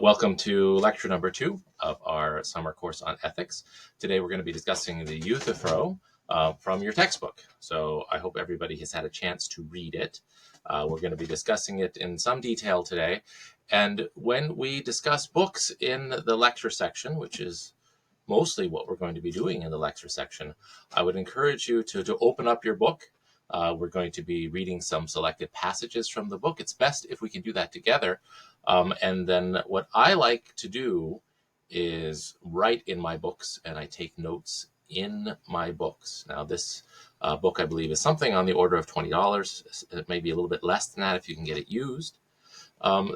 Welcome to lecture number 2 of our summer course on ethics. Today we're going to be discussing the euthyphro from your textbook. So I hope everybody has had a chance to read it. We're going to be discussing it in some detail today. And when we discuss books in the lecture section, which is mostly what we're going to be doing in the lecture section, I would encourage you to open up your book. We're going to be reading some selected passages from the book. It's best if we can do that together. And then what I like to do is write in my books, and I take notes in my books. Now, this book, I believe, is something on the order of $20. It may be a little bit less than that if you can get it used.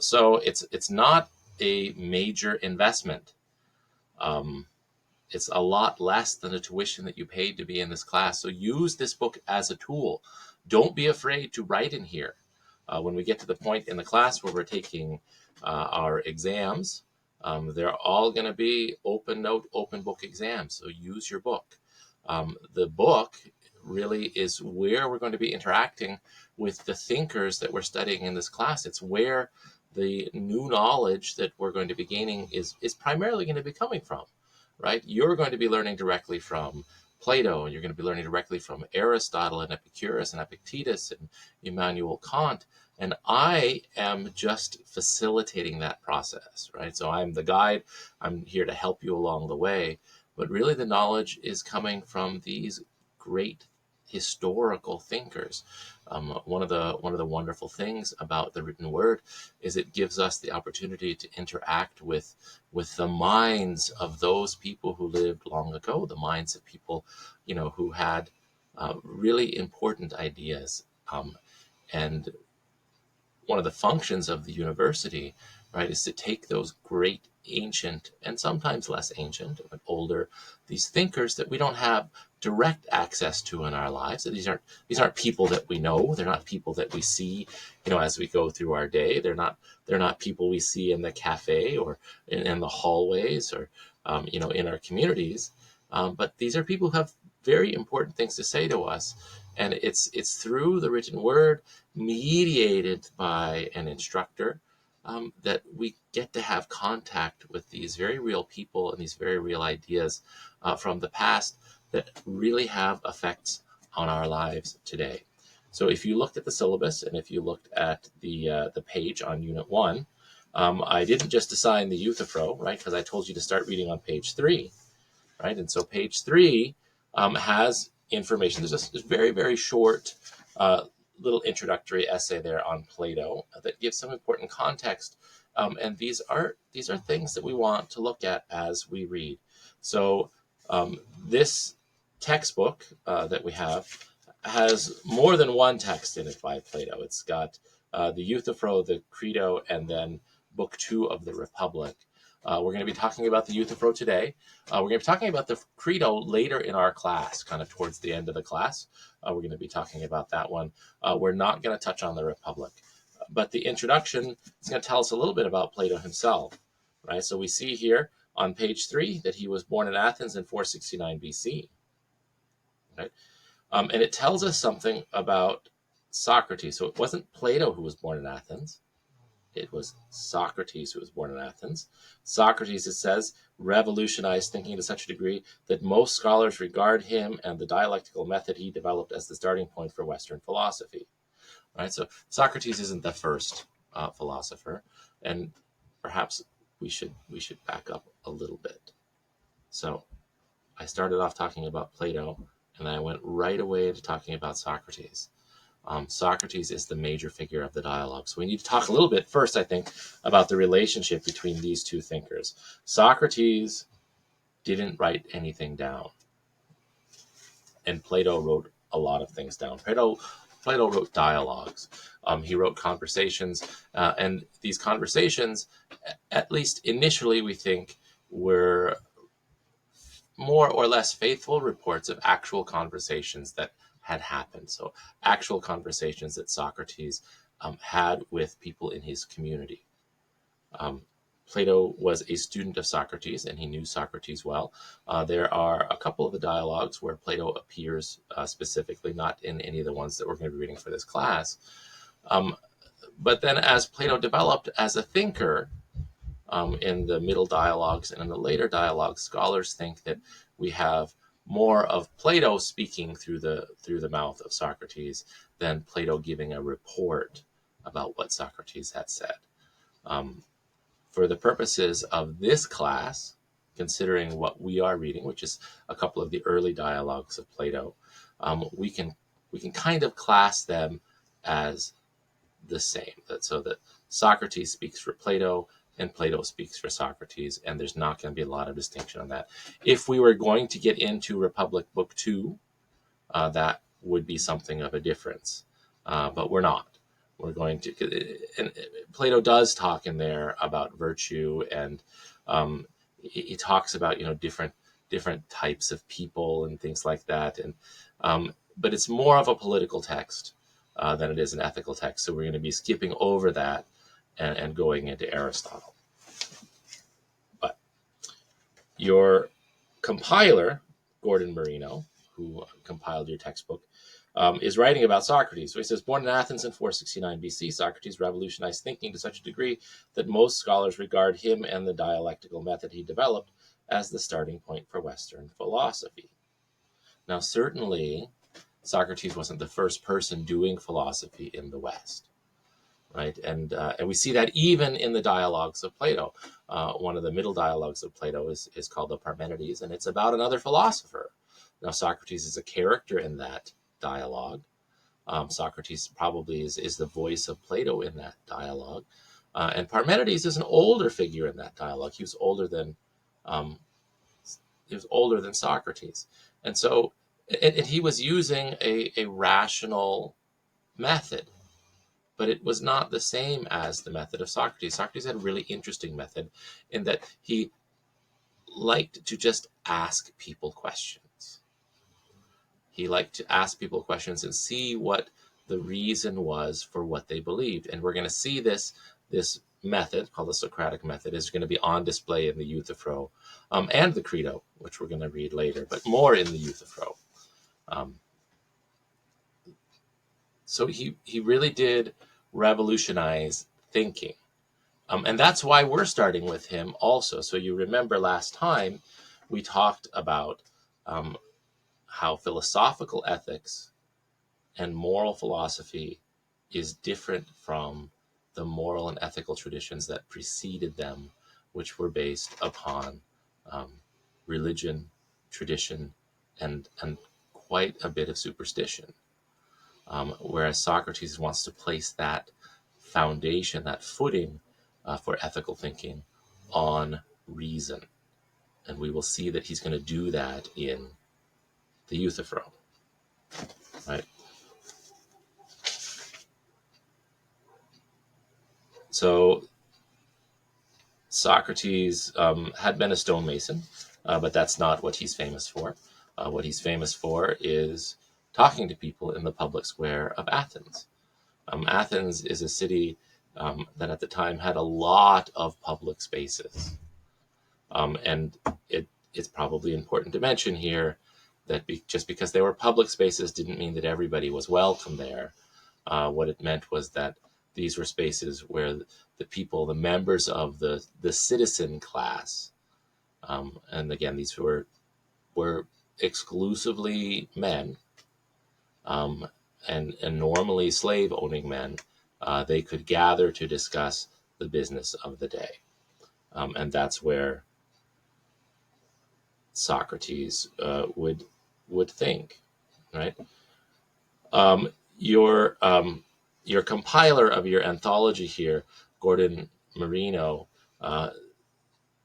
So it's not a major investment. It's a lot less than the tuition that you paid to be in this class. So use this book as a tool. Don't be afraid to write in here. When we get to the point in the class where we're taking our exams, they're all going to be open note, open book exams. So use your book. The book really is where we're going to be interacting with the thinkers that we're studying in this class. It's where the new knowledge that we're going to be gaining is primarily going to be coming from. Right? You're going to be learning directly from Plato, and you're going to be learning directly from Aristotle and Epicurus and Epictetus and Immanuel Kant. And I am just facilitating that process, right? So I'm the guide. I'm here to help you along the way. But really the knowledge is coming from these great historical thinkers. One of the wonderful things about the written word is it gives us the opportunity to interact with the minds of those people who lived long ago, the minds of people, who had really important ideas. And one of the functions of the university, right, is to take those great ancient and sometimes less ancient, but older, these thinkers that we don't have direct access to in our lives. These aren't people that we know. They're not people that we see, as we go through our day. They're not people we see in the cafe or in the hallways or in our communities. But these are people who have very important things to say to us, and it's through the written word, mediated by an instructor, that we get to have contact with these very real people and these very real ideas from the past that really have effects on our lives today. So if you looked at the syllabus and if you looked at the page on Unit 1, I didn't just assign the euthyphro, right, because I told you to start reading on page 3, right? And so page 3 has information. There's a very, very short little introductory essay there on Plato that gives some important context. And these are things that we want to look at as we read. So this textbook that we have has more than one text in it by Plato. It's got the Euthyphro, the Credo, and then Book 2 of the Republic. We're going to be talking about the Euthyphro today. We're going to be talking about the Credo later in our class, kind of towards the end of the class. We're going to be talking about that one. We're not going to touch on the Republic. But the introduction is going to tell us a little bit about Plato himself, right? So we see here on page 3 that he was born in Athens in 469 BC, right? And it tells us something about Socrates. So it wasn't Plato who was born in Athens. It was Socrates who was born in Athens. Socrates, it says, revolutionized thinking to such a degree that most scholars regard him and the dialectical method he developed as the starting point for Western philosophy. Right? So Socrates isn't the first philosopher, and perhaps we should back up a little bit. So I started off talking about Plato, and I went right away to talking about Socrates. Socrates is the major figure of the dialogue. So we need to talk a little bit first, I think, about the relationship between these two thinkers. Socrates didn't write anything down, and Plato wrote a lot of things down. Plato wrote dialogues. He wrote conversations, and these conversations, at least initially, we think, were more or less faithful reports of actual conversations that had happened. So actual conversations that Socrates had with people in his community. Plato was a student of Socrates, and he knew Socrates well. There are a couple of the dialogues where Plato appears specifically, not in any of the ones that we're going to be reading for this class. But then as Plato developed as a thinker, in the middle dialogues and in the later dialogues, scholars think that we have more of Plato speaking through the mouth of Socrates than Plato giving a report about what Socrates had said. For the purposes of this class, considering what we are reading, which is a couple of the early dialogues of Plato, we can kind of class them as the same. So that Socrates speaks for Plato and Plato speaks for Socrates, and there's not going to be a lot of distinction on that. If we were going to get into Republic Book 2, that would be something of a difference, but we're not. We're going to, and Plato does talk in there about virtue, and he talks about different types of people and things like that, and but it's more of a political text than it is an ethical text. So we're going to be skipping over that and going into Aristotle. But your compiler, Gordon Marino, who compiled your textbook, is writing about Socrates. So he says, born in Athens in 469 BC, Socrates revolutionized thinking to such a degree that most scholars regard him and the dialectical method he developed as the starting point for Western philosophy. Now, certainly, Socrates wasn't the first person doing philosophy in the West, right? And we see that even in the dialogues of Plato. One of the middle dialogues of Plato is called the Parmenides, and it's about another philosopher. Now, Socrates is a character in that dialogue. Socrates probably is the voice of Plato in that dialogue. And Parmenides is an older figure in that dialogue. He was older than Socrates. And so and he was using a rational method, but it was not the same as the method of Socrates. Socrates had a really interesting method in that he liked to just ask people questions. He liked to ask people questions and see what the reason was for what they believed. And we're going to see this method, called the Socratic method, is going to be on display in the euthyphro and the Credo, which we're going to read later, but more in the euthyphro. So he really did revolutionize thinking. And that's why we're starting with him also. So you remember last time we talked about how philosophical ethics and moral philosophy is different from the moral and ethical traditions that preceded them, which were based upon religion, tradition, and quite a bit of superstition. Whereas Socrates wants to place that foundation, that footing for ethical thinking on reason. And we will see that he's going to do that in the euthyphro, right? So Socrates had been a stonemason, but that's not what he's famous for. What he's famous for is talking to people in the public square of Athens. Athens is a city that at the time had a lot of public spaces. And it's probably important to mention here that just because they were public spaces didn't mean that everybody was welcome there. What it meant was that these were spaces where the people, the members of the citizen class, and again, these were exclusively men, and normally slave-owning men, they could gather to discuss the business of the day. And that's where Socrates would think, right? Your compiler of your anthology here, Gordon Marino,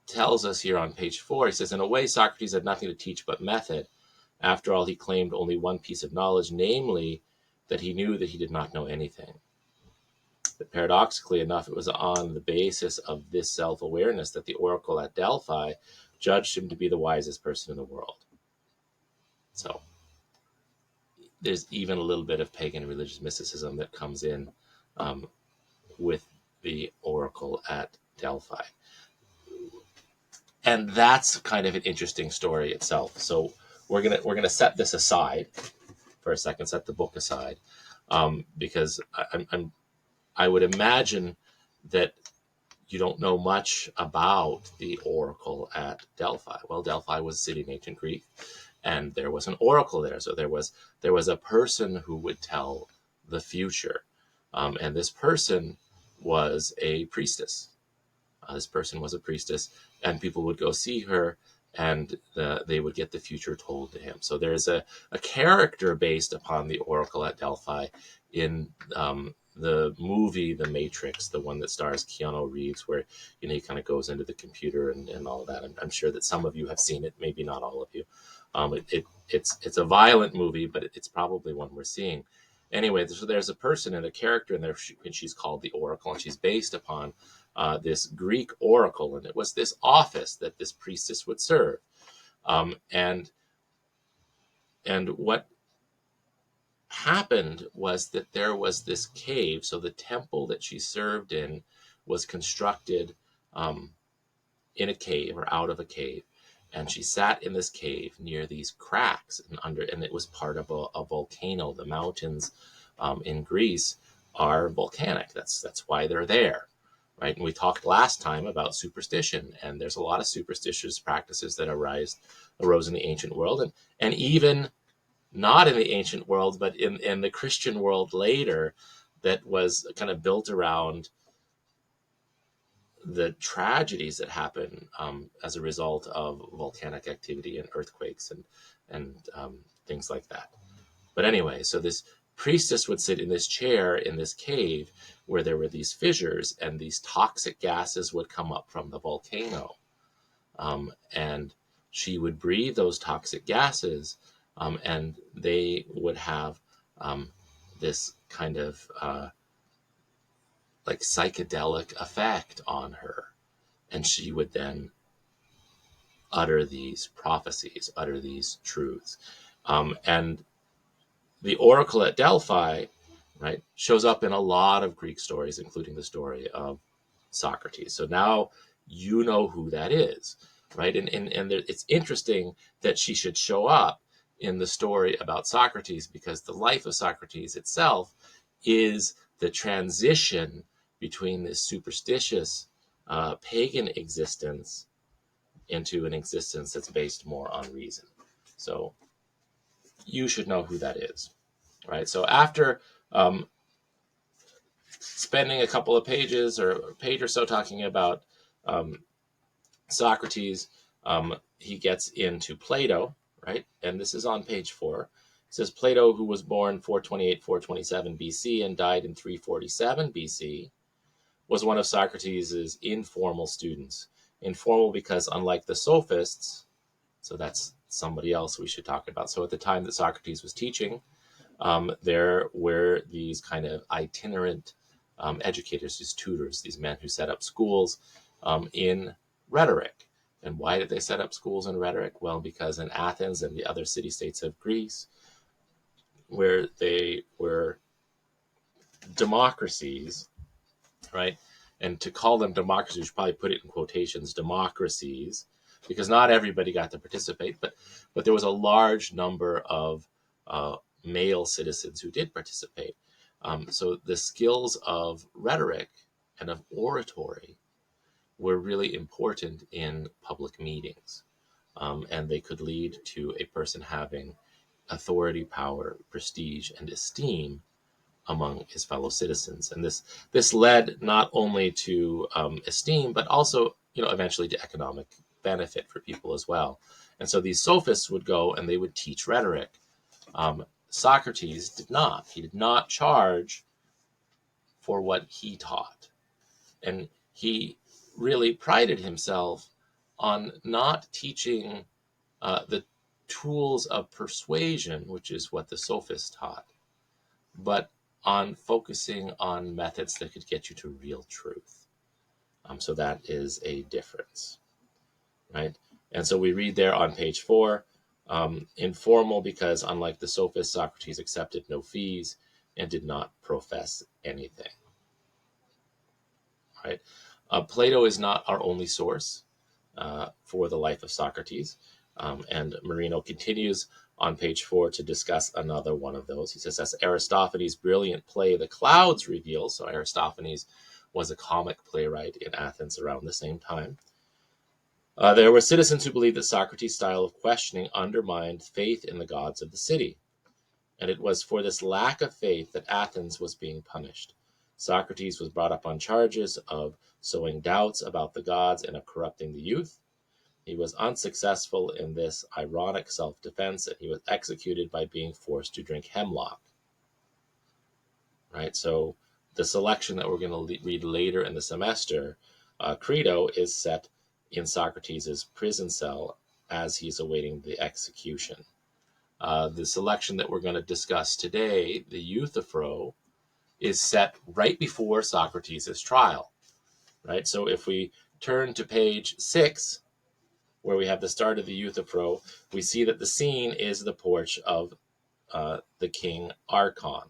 tells us here on page 4, he says, in a way, Socrates had nothing to teach but method. After all, he claimed only one piece of knowledge, namely that he knew that he did not know anything. But paradoxically enough, it was on the basis of this self-awareness that the oracle at Delphi judged him to be the wisest person in the world. So there's even a little bit of pagan religious mysticism that comes in with the oracle at Delphi. And that's kind of an interesting story itself. So we're gonna set this aside for a second, set the book aside, because I would imagine that you don't know much about the oracle at Delphi. Well, Delphi was a city in ancient Greek, and there was an oracle there. So there was a person who would tell the future, and this person was a priestess. This person was a priestess, and people would go see her, and they would get the future told to him. So there's a character based upon the oracle at Delphi in the movie The Matrix, the one that stars Keanu Reeves, where he kind of goes into the computer and all of that. I'm sure that some of you have seen it, maybe not all of you. It's a violent movie, but it's probably one we're seeing. Anyway, so there's a person and a character in there, and she's called the Oracle, and she's based upon this Greek oracle, and it was this office that this priestess would serve. And what happened was that there was this cave. So the temple that she served in was constructed in a cave or out of a cave, and she sat in this cave near these cracks and it was part of a volcano. The mountains in Greece are volcanic. That's why they're there. Right. And we talked last time about superstition, and there's a lot of superstitious practices that arose in the ancient world, and even not in the ancient world, but in the Christian world later, that was kind of built around the tragedies that happen as a result of volcanic activity and earthquakes and things like that. But anyway, so this priestess would sit in this chair in this cave where there were these fissures, and these toxic gases would come up from the volcano. And she would breathe those toxic gases, and they would have this kind of like psychedelic effect on her. And she would then utter these prophecies, utter these truths. And the oracle at Delphi, right, shows up in a lot of Greek stories, including the story of Socrates. So now you know who that is, right? And it's interesting that she should show up in the story about Socrates, because the life of Socrates itself is the transition between this superstitious pagan existence into an existence that's based more on reason. So you should know who that is, right? So after spending a couple of pages or a page or so talking about Socrates, he gets into Plato, right? And this is on page 4. It says Plato, who was born 428, 427 BC and died in 347 BC, was one of Socrates' informal students. Informal because, unlike the sophists, so that's somebody else we should talk about. So at the time that Socrates was teaching, there were these kind of itinerant educators, these tutors, these men who set up schools in rhetoric. And why did they set up schools in rhetoric? Well, because in Athens and the other city-states of Greece, where they were democracies, right? And to call them democracies, you should probably put it in quotations, democracies, because not everybody got to participate, but there was a large number of male citizens who did participate. So the skills of rhetoric and of oratory were really important in public meetings, and they could lead to a person having authority, power, prestige, and esteem among his fellow citizens. And this led not only to esteem, but also, eventually to economic benefit for people as well. And so these sophists would go and they would teach rhetoric. Socrates did not. He did not charge for what he taught. And he really prided himself on not teaching the tools of persuasion, which is what the sophists taught, but on focusing on methods that could get you to real truth. So that is a difference, right? And so we read there on page 4, informal because, unlike the sophists, Socrates accepted no fees and did not profess anything, right? Plato is not our only source for the life of Socrates. And Marino continues on page 4 to discuss another one of those. He says, as Aristophanes' brilliant play, The Clouds, reveals, so Aristophanes was a comic playwright in Athens around the same time. There were citizens who believed that Socrates' style of questioning undermined faith in the gods of the city, and it was for this lack of faith that Athens was being punished. Socrates was brought up on charges of sowing doubts about the gods and of corrupting the youth. He was unsuccessful in this ironic self-defense, and he was executed by being forced to drink hemlock. Right? So the selection that we're going to read later in the semester, Crito, is set in Socrates' prison cell as he's awaiting the execution. The selection that we're going to discuss today, the euthyphro, is set right before Socrates' trial. Right? So if we turn to page 6, where we have the start of the euthyphro, we see that the scene is the porch of the king Archon,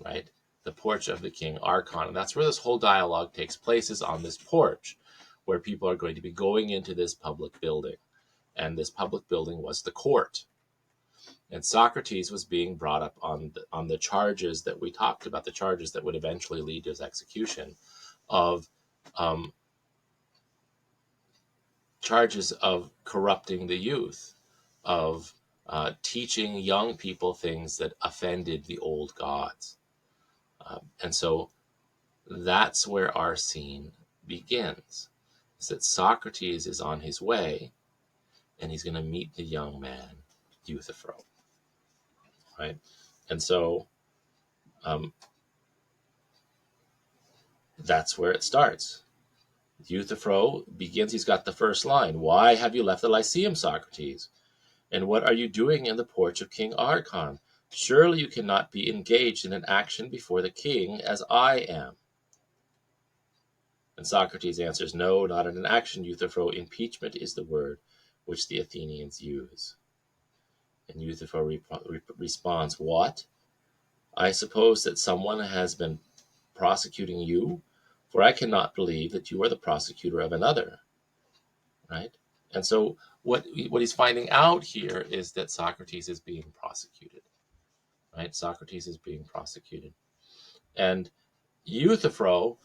right? The porch of the king Archon. And that's where this whole dialogue takes place, is on this porch, where people are going to be going into this public building. And this public building was the court. And Socrates was being brought up on the charges that we talked about, the charges that would eventually lead to his execution, of charges of corrupting the youth, of teaching young people things that offended the old gods. And so that's where our scene begins, is that Socrates is on his way, and he's going to meet the young man, Euthyphro. Right? And so that's where it starts. Euthyphro begins, he's got the first line. Why have you left the Lyceum, Socrates? And what are you doing in the porch of King Archon? Surely you cannot be engaged in an action before the king as I am. And Socrates answers, no, not in an action, Euthyphro. Impeachment is the word which the Athenians use. And Euthyphro responds, what? I suppose that someone has been prosecuting you, for I cannot believe that you are the prosecutor of another. Right? And so what he's finding out here is that Socrates is being prosecuted. Right? Socrates is being prosecuted. And Euthyphro,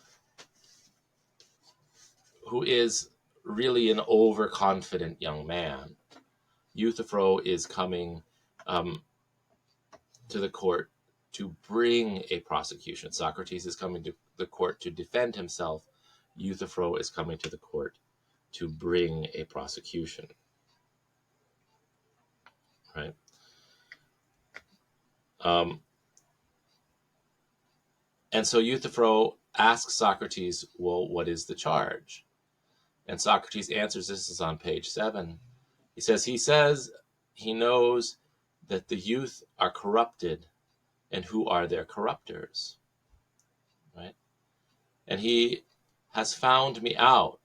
who is really an overconfident young man, Euthyphro is coming to the court to bring a prosecution. Socrates is coming to the court to defend himself. Euthyphro is coming to the court to bring a prosecution. Right? And so Euthyphro asks Socrates, well, what is the charge? And Socrates answers, this is on page 7. He says he knows that the youth are corrupted, and who are their corruptors. Right? And he has found me out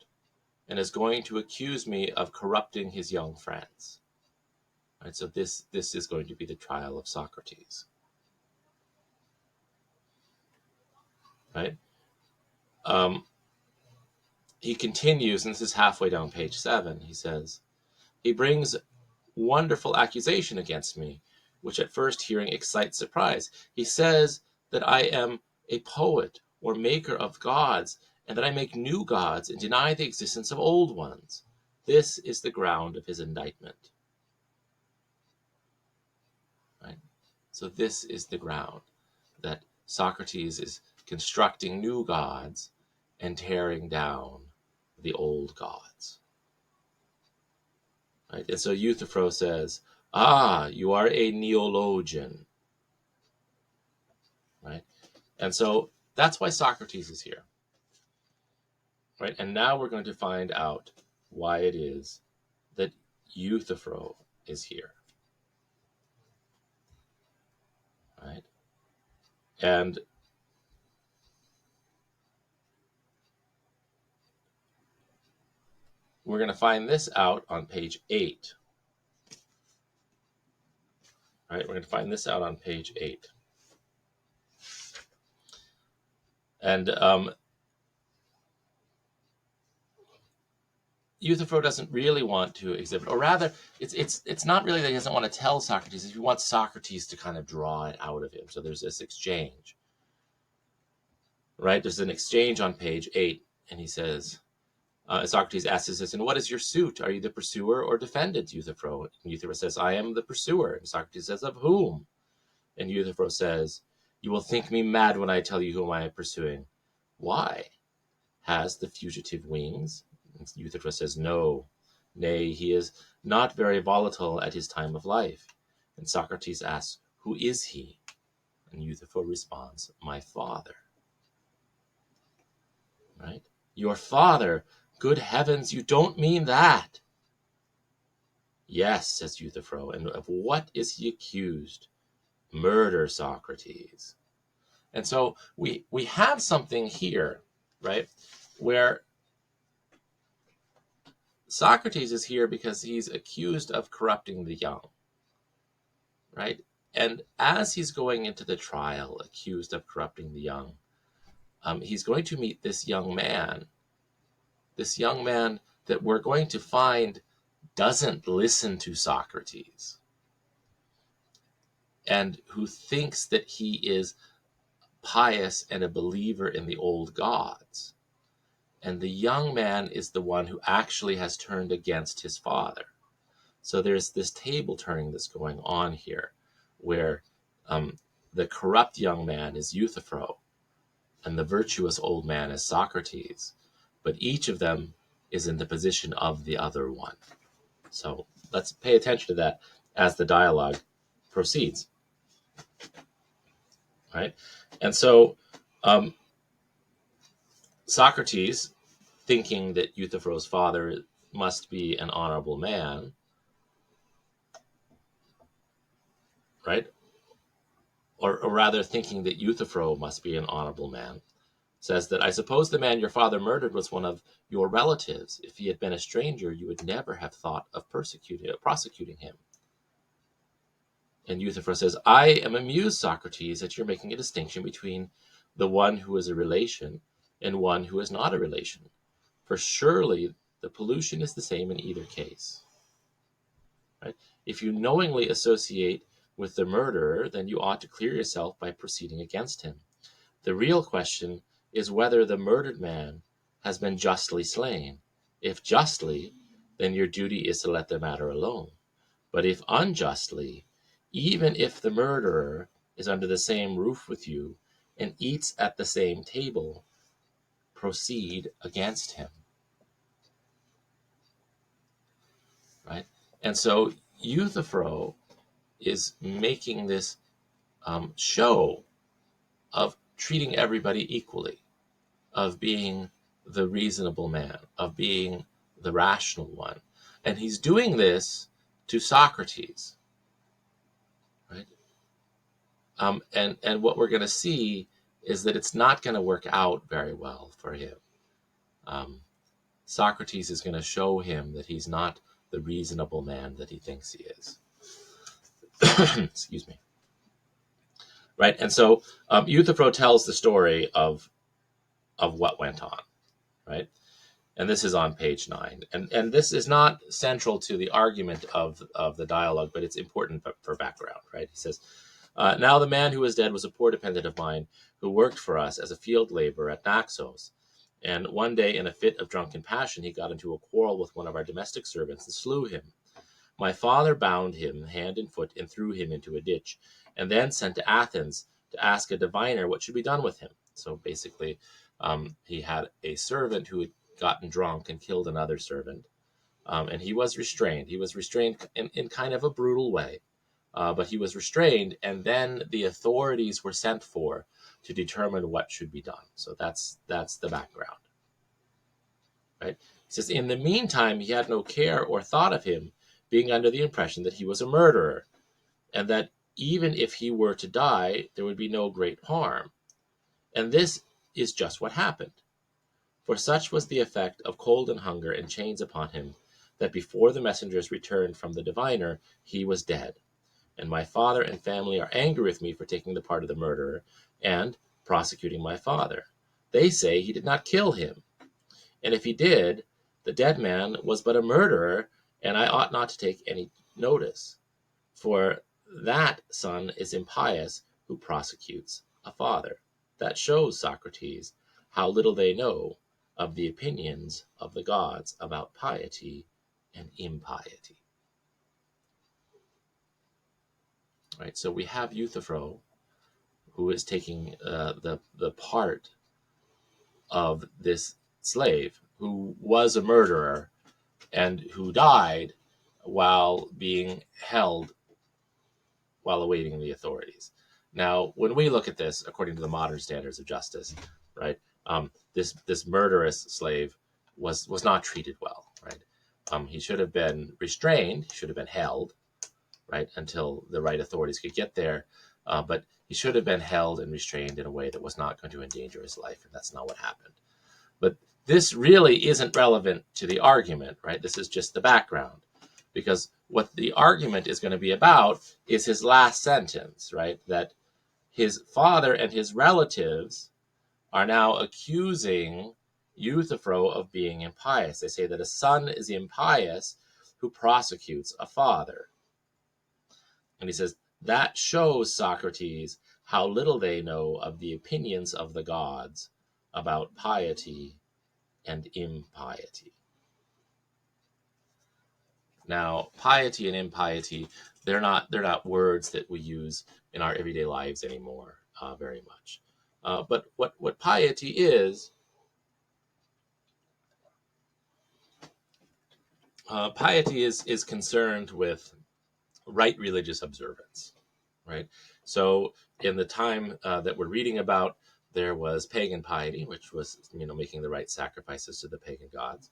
and is going to accuse me of corrupting his young friends. Right? So this is going to be the trial of Socrates. Right? He continues, and this is halfway down page 7. He says, he brings wonderful accusation against me, which at first hearing excites surprise. He says that I am a poet or maker of gods, and that I make new gods and deny the existence of old ones. This is the ground of his indictment. Right? So this is the ground, that Socrates is constructing new gods and tearing down the old gods. Right? And so Euthyphro says, you are a neologian. Right? And so that's why Socrates is here. Right? And now we're going to find out why it is that Euthyphro is here. Right? And we're going to find this out on page 8. Right? We're going to find this out on page 8. And Euthyphro doesn't really want to exhibit, or rather, it's not really that he doesn't want to tell Socrates. He wants Socrates to kind of draw it out of him. So there's this exchange. right? There's an exchange on page 8, and he says, Socrates asks, says, and what is your suit? Are you the pursuer or defendant, Euthyphro? And Euthyphro says, I am the pursuer. And Socrates says, of whom? And Euthyphro says, you will think me mad when I tell you whom I am pursuing. Why? Has the fugitive wings? And Euthyphro says, no. Nay, he is not very volatile at his time of life. And Socrates asks, who is he? And Euthyphro responds, my father. Right? Your father? Good heavens, you don't mean that. Yes, says Euthyphro, and of what is he accused? Murder, Socrates. And so we have something here, right, where Socrates is here because he's accused of corrupting the young, right? And as he's going into the trial, accused of corrupting the young, he's going to meet this young man that we're going to find doesn't listen to Socrates and who thinks that he is pious and a believer in the old gods. And the young man is the one who actually has turned against his father. So there's this table turning that's going on here, where the corrupt young man is Euthyphro, and the virtuous old man is Socrates. But each of them is in the position of the other one. So let's pay attention to that as the dialogue proceeds. Right? And so Socrates, thinking that Euthyphro's father must be an honorable man, right? Or rather thinking that Euthyphro must be an honorable man, says that I suppose the man your father murdered was one of your relatives. If he had been a stranger, you would never have thought of prosecuting him. And Euthyphro says, I am amused, Socrates, that you're making a distinction between the one who is a relation and one who is not a relation. For surely the pollution is the same in either case. Right? If you knowingly associate with the murderer, then you ought to clear yourself by proceeding against him. The real question is whether the murdered man has been justly slain. If justly, then your duty is to let the matter alone. But if unjustly, even if the murderer is under the same roof with you and eats at the same table, proceed against him. Right? And so Euthyphro is making this show of treating everybody equally, of being the reasonable man, of being the rational one. And he's doing this to Socrates. Right? And what we're going to see is that it's not going to work out very well for him. Socrates is going to show him that he's not the reasonable man that he thinks he is. Excuse me. Right, and so Euthyphro tells the story of what went on, right? And this is on page 9. And this is not central to the argument of the dialogue, but it's important for background, right? He says, now the man who was dead was a poor dependent of mine who worked for us as a field laborer at Naxos. And one day, in a fit of drunken passion, he got into a quarrel with one of our domestic servants and slew him. My father bound him hand and foot and threw him into a ditch, and then sent to Athens to ask a diviner what should be done with him. So basically, he had a servant who had gotten drunk and killed another servant, and he was restrained. He was restrained in kind of a brutal way, but he was restrained, and then the authorities were sent for to determine what should be done. So that's the background. Right? He says, in the meantime, he had no care or thought of him, being under the impression that he was a murderer, and that even if he were to die, there would be no great harm. And this is just what happened. For such was the effect of cold and hunger and chains upon him, that before the messengers returned from the diviner, he was dead. And my father and family are angry with me for taking the part of the murderer and prosecuting my father. They say he did not kill him. And if he did, the dead man was but a murderer, and I ought not to take any notice. For that son is impious who prosecutes a father. That shows, Socrates, how little they know of the opinions of the gods about piety and impiety. Right, so we have Euthyphro, who is taking the part of this slave who was a murderer and who died while being held while awaiting the authorities. Now, when we look at this, according to the modern standards of justice, right, this murderous slave was not treated well, right? He should have been restrained, he should have been held, right, until the right authorities could get there, but he should have been held and restrained in a way that was not going to endanger his life, and that's not what happened. But this really isn't relevant to the argument, right? This is just the background, because what the argument is going to be about is his last sentence, right? That his father and his relatives are now accusing Euthyphro of being impious. They say that a son is impious who prosecutes a father. And he says, that shows, Socrates, how little they know of the opinions of the gods about piety and impiety. Now, piety and impiety, they're not words that we use in our everyday lives anymore very much. But what piety is concerned with right religious observance, right? So in the time that we're reading about, there was pagan piety, which was making the right sacrifices to the pagan gods.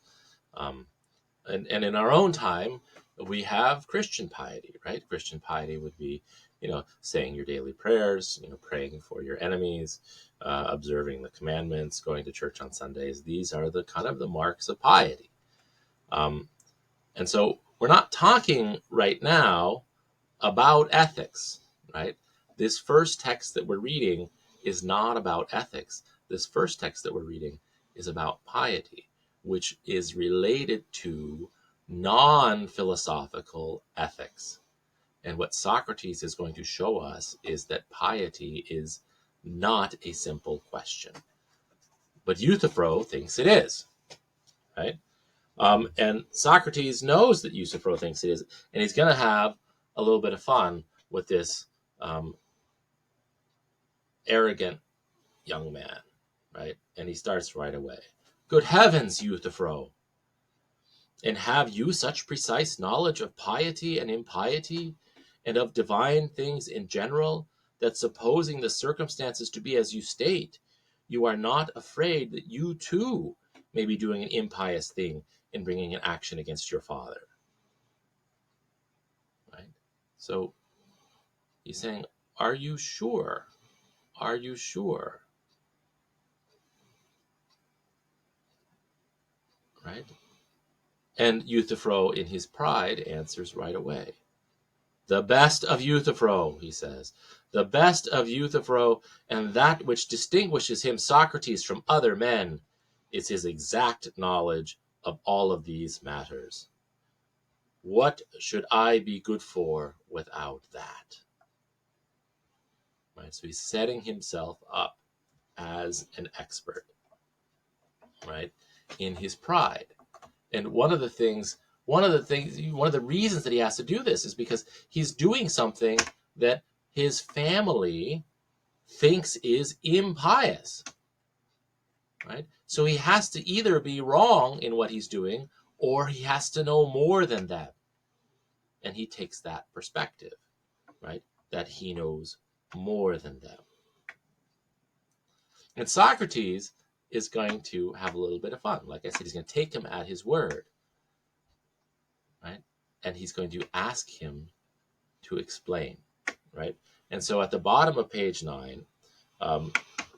And in our own time, we have Christian piety, right? Christian piety would be, saying your daily prayers, praying for your enemies, observing the commandments, going to church on Sundays. These are the kind of the marks of piety. And so we're not talking right now about ethics, right? This first text that we're reading is not about ethics. This first text that we're reading is about piety, which is related to non-philosophical ethics. And what Socrates is going to show us is that piety is not a simple question. But Euthyphro thinks it is, right? And Socrates knows that Euthyphro thinks it is, and he's going to have a little bit of fun with this arrogant young man, right? And he starts right away. Good heavens, Euthyphro! And have you such precise knowledge of piety and impiety, and of divine things in general, that supposing the circumstances to be as you state, you are not afraid that you too may be doing an impious thing in bringing an action against your father? Right? So he's saying, are you sure? Are you sure? Right? And Euthyphro, in his pride, answers right away. The best of Euthyphro, he says, the best of Euthyphro, and that which distinguishes him, Socrates, from other men, is his exact knowledge of all of these matters. What should I be good for without that? Right, so he's setting himself up as an expert, right, in his pride. And one of the reasons that he has to do this is because he's doing something that his family thinks is impious, right? So he has to either be wrong in what he's doing, or he has to know more than them. And he takes that perspective, right? That he knows more than them. And Socrates is going to have a little bit of fun. Like I said, he's going to take him at his word, right? And he's going to ask him to explain, right? And so at the bottom of page 9,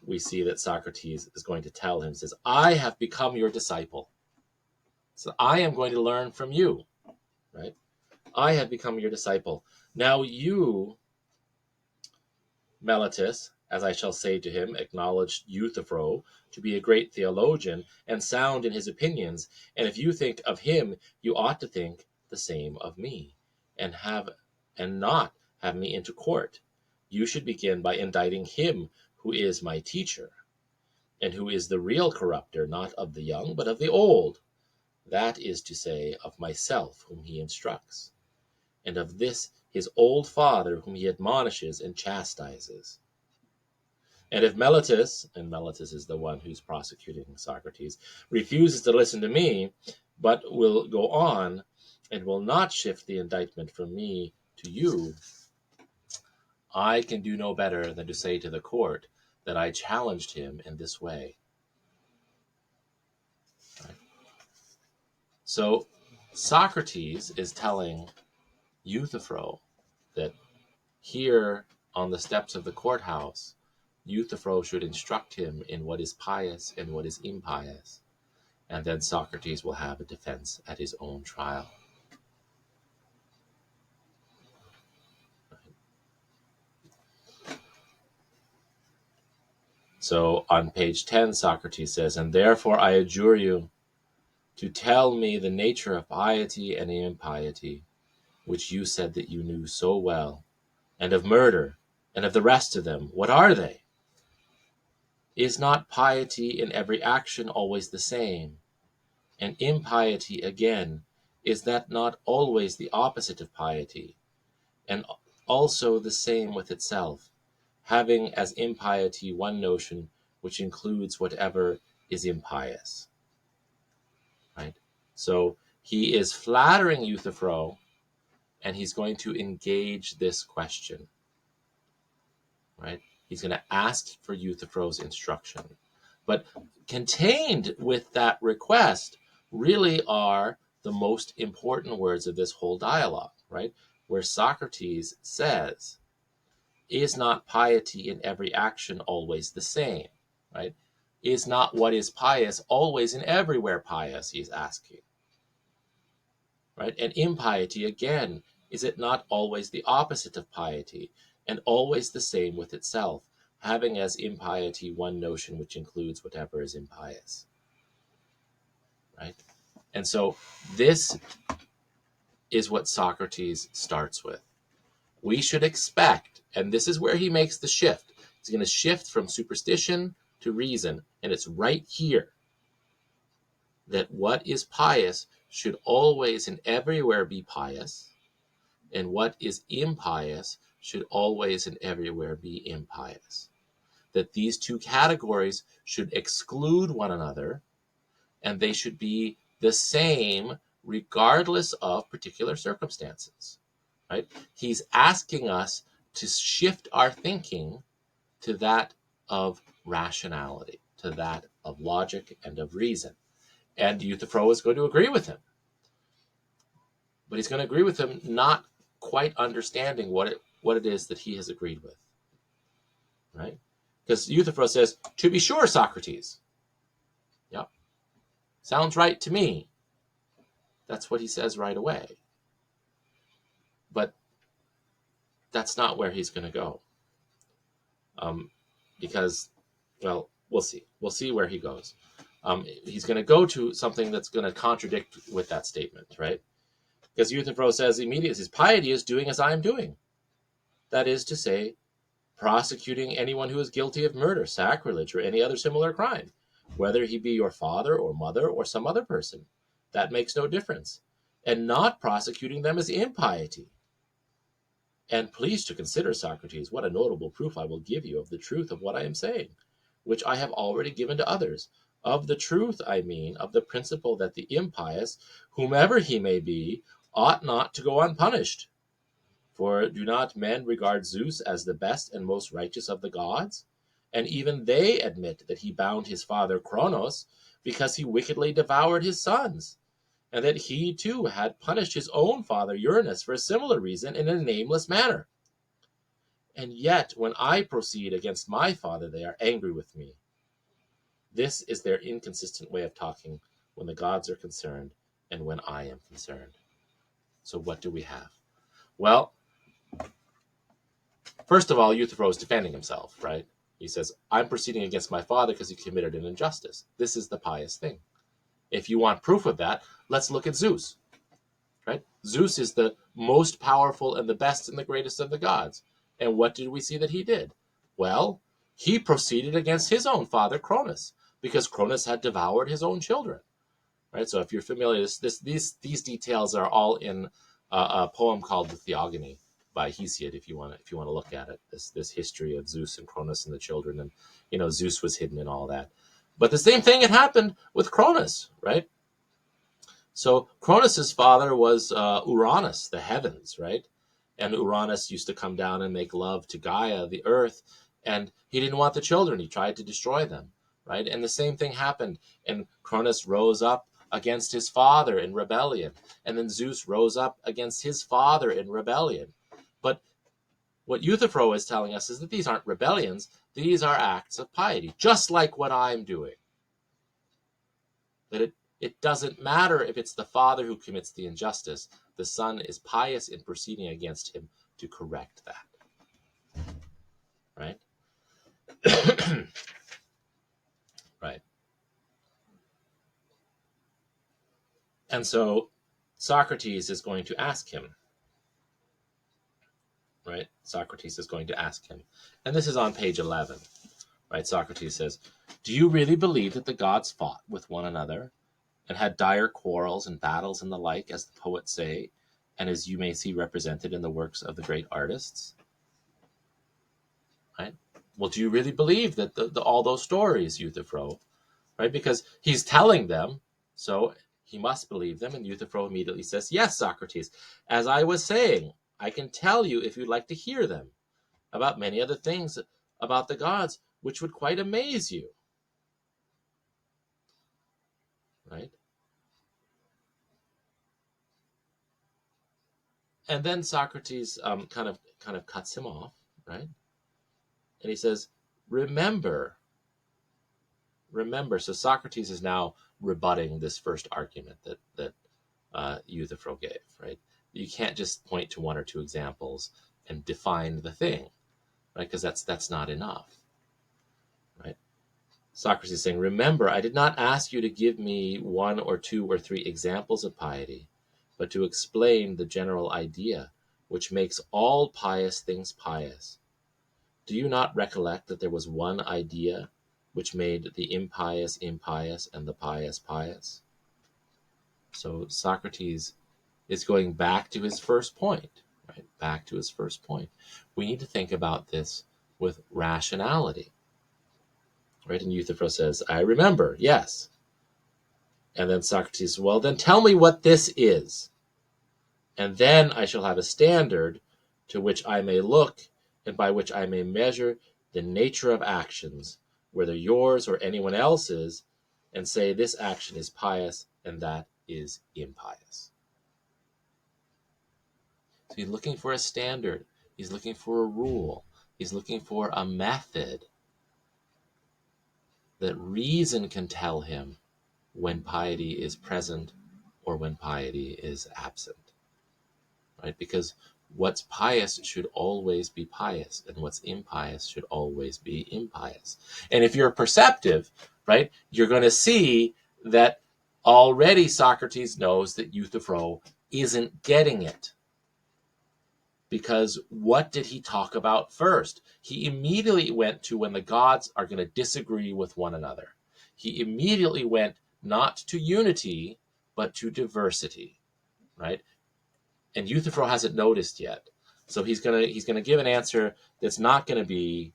we see that Socrates is going to tell him, says, I have become your disciple. So I am going to learn from you, right? I have become your disciple. Now you, Meletus, as I shall say to him, acknowledged Euthyphro to be a great theologian and sound in his opinions. And if you think of him, you ought to think the same of me, and not have me into court. You should begin by indicting him who is my teacher, and who is the real corrupter, not of the young, but of the old, that is to say, of myself, whom he instructs, and of this his old father, whom he admonishes and chastises. And if Meletus, and Meletus is the one who's prosecuting Socrates, refuses to listen to me, but will go on and will not shift the indictment from me to you, I can do no better than to say to the court that I challenged him in this way. Right? So Socrates is telling Euthyphro that here on the steps of the courthouse, Euthyphro should instruct him in what is pious and what is impious, and then Socrates will have a defense at his own trial. So on page 10, Socrates says, "And therefore I adjure you to tell me the nature of piety and impiety, which you said that you knew so well, and of murder, and of the rest of them. What are they? Is not piety in every action always the same? And impiety, again, is that not always the opposite of piety, and also the same with itself, having as impiety one notion which includes whatever is impious?" Right? So he is flattering Euthyphro, and he's going to engage this question. Right? He's going to ask for Euthyphro's instruction. But contained with that request really are the most important words of this whole dialogue, right? Where Socrates says, "Is not piety in every action always the same?" Right? Is not what is pious always and everywhere pious, he's asking. Right? And impiety, again, is it not always the opposite of piety, and always the same with itself, having as impiety one notion which includes whatever is impious? Right? And so this is what Socrates starts with. We should expect, and this is where he makes the shift. He's going to shift from superstition to reason, and it's right here that what is pious should always and everywhere be pious, and what is impious should always and everywhere be impious. That these two categories should exclude one another, and they should be the same regardless of particular circumstances. Right? He's asking us to shift our thinking to that of rationality, to that of logic and of reason. And Euthyphro is going to agree with him. But he's going to agree with him not quite understanding what it is that he has agreed with. Right? Because Euthyphro says, "To be sure, Socrates." Yep. Sounds right to me. That's what he says right away. But that's not where he's going to go. Because, well, we'll see. We'll see where he goes. He's going to go to something that's going to contradict with that statement, right? Because Euthyphro says immediately, his piety is doing as I am doing. That is to say, prosecuting anyone who is guilty of murder, sacrilege, or any other similar crime, whether he be your father or mother or some other person. That makes no difference. And not prosecuting them as impiety. And please to consider, Socrates, what a notable proof I will give you of the truth of what I am saying, which I have already given to others. Of the truth, I mean, of the principle that the impious, whomever he may be, ought not to go unpunished. For do not men regard Zeus as the best and most righteous of the gods? And even they admit that he bound his father Cronos because he wickedly devoured his sons, and that he too had punished his own father Uranus for a similar reason in a nameless manner. And yet, when I proceed against my father, they are angry with me. This is their inconsistent way of talking when the gods are concerned and when I am concerned. So what do we have? Well, first of all, Euthyphro is defending himself, right? He says, I'm proceeding against my father because he committed an injustice. This is the pious thing. If you want proof of that, let's look at Zeus, right? Zeus is the most powerful and the best and the greatest of the gods. And what did we see that he did? Well, he proceeded against his own father Cronus, because Cronus had devoured his own children. Right. So if you're familiar, these details are all in a poem called the Theogony by Hesiod. If you want to look at it, this history of Zeus and Cronus and the children, and Zeus was hidden and all that. But the same thing had happened with Cronus, right? So Cronus's father was Uranus, the heavens, right? And Uranus used to come down and make love to Gaia, the earth, and he didn't want the children. He tried to destroy them, right? And the same thing happened, and Cronus rose up against his father in rebellion, and then Zeus rose up against his father in rebellion. But what Euthyphro is telling us is that these aren't rebellions, these are acts of piety, just like what I'm doing. That it doesn't matter if it's the father who commits the injustice, the son is pious in proceeding against him to correct that. Right? Right. And so Socrates is going to ask him, right? Socrates is going to ask him. And this is on page 11, right? Socrates says, "Do you really believe that the gods fought with one another and had dire quarrels and battles and the like, as the poets say, and as you may see represented in the works of the great artists?" Right? Well, do you really believe that all those stories, Euthyphro? Right? Because he's telling them, so he must believe them. And Euthyphro immediately says, "Yes, Socrates, as I was saying, I can tell you, if you'd like to hear them, about many other things about the gods, which would quite amaze you." Right? And then Socrates kind of cuts him off, right? And he says, remember. So Socrates is now rebutting this first argument that Euthyphro gave, right? You can't just point to one or two examples and define the thing, right? Because that's not enough, right? Socrates is saying, remember, I did not ask you to give me one or two or three examples of piety, but to explain the general idea which makes all pious things pious. Do you not recollect that there was one idea which made the impious impious and the pious pious? So Socrates is going back to his first point, right? Back to his first point. We need to think about this with rationality, right? And Euthyphro says, I remember, yes. And then Socrates, well, then tell me what this is. And then I shall have a standard to which I may look and by which I may measure the nature of actions, whether yours or anyone else's, and say this action is pious and that is impious. So he's looking for a standard. He's looking for a rule. He's looking for a method that reason can tell him when piety is present or when piety is absent. Right? Because what's pious should always be pious, and what's impious should always be impious. And if you're perceptive, right, you're going to see that already Socrates knows that Euthyphro isn't getting it. Because what did he talk about first? He immediately went to when the gods are going to disagree with one another. He immediately went not to unity, but to diversity, right? And Euthyphro hasn't noticed yet. So he's gonna give an answer that's not going to be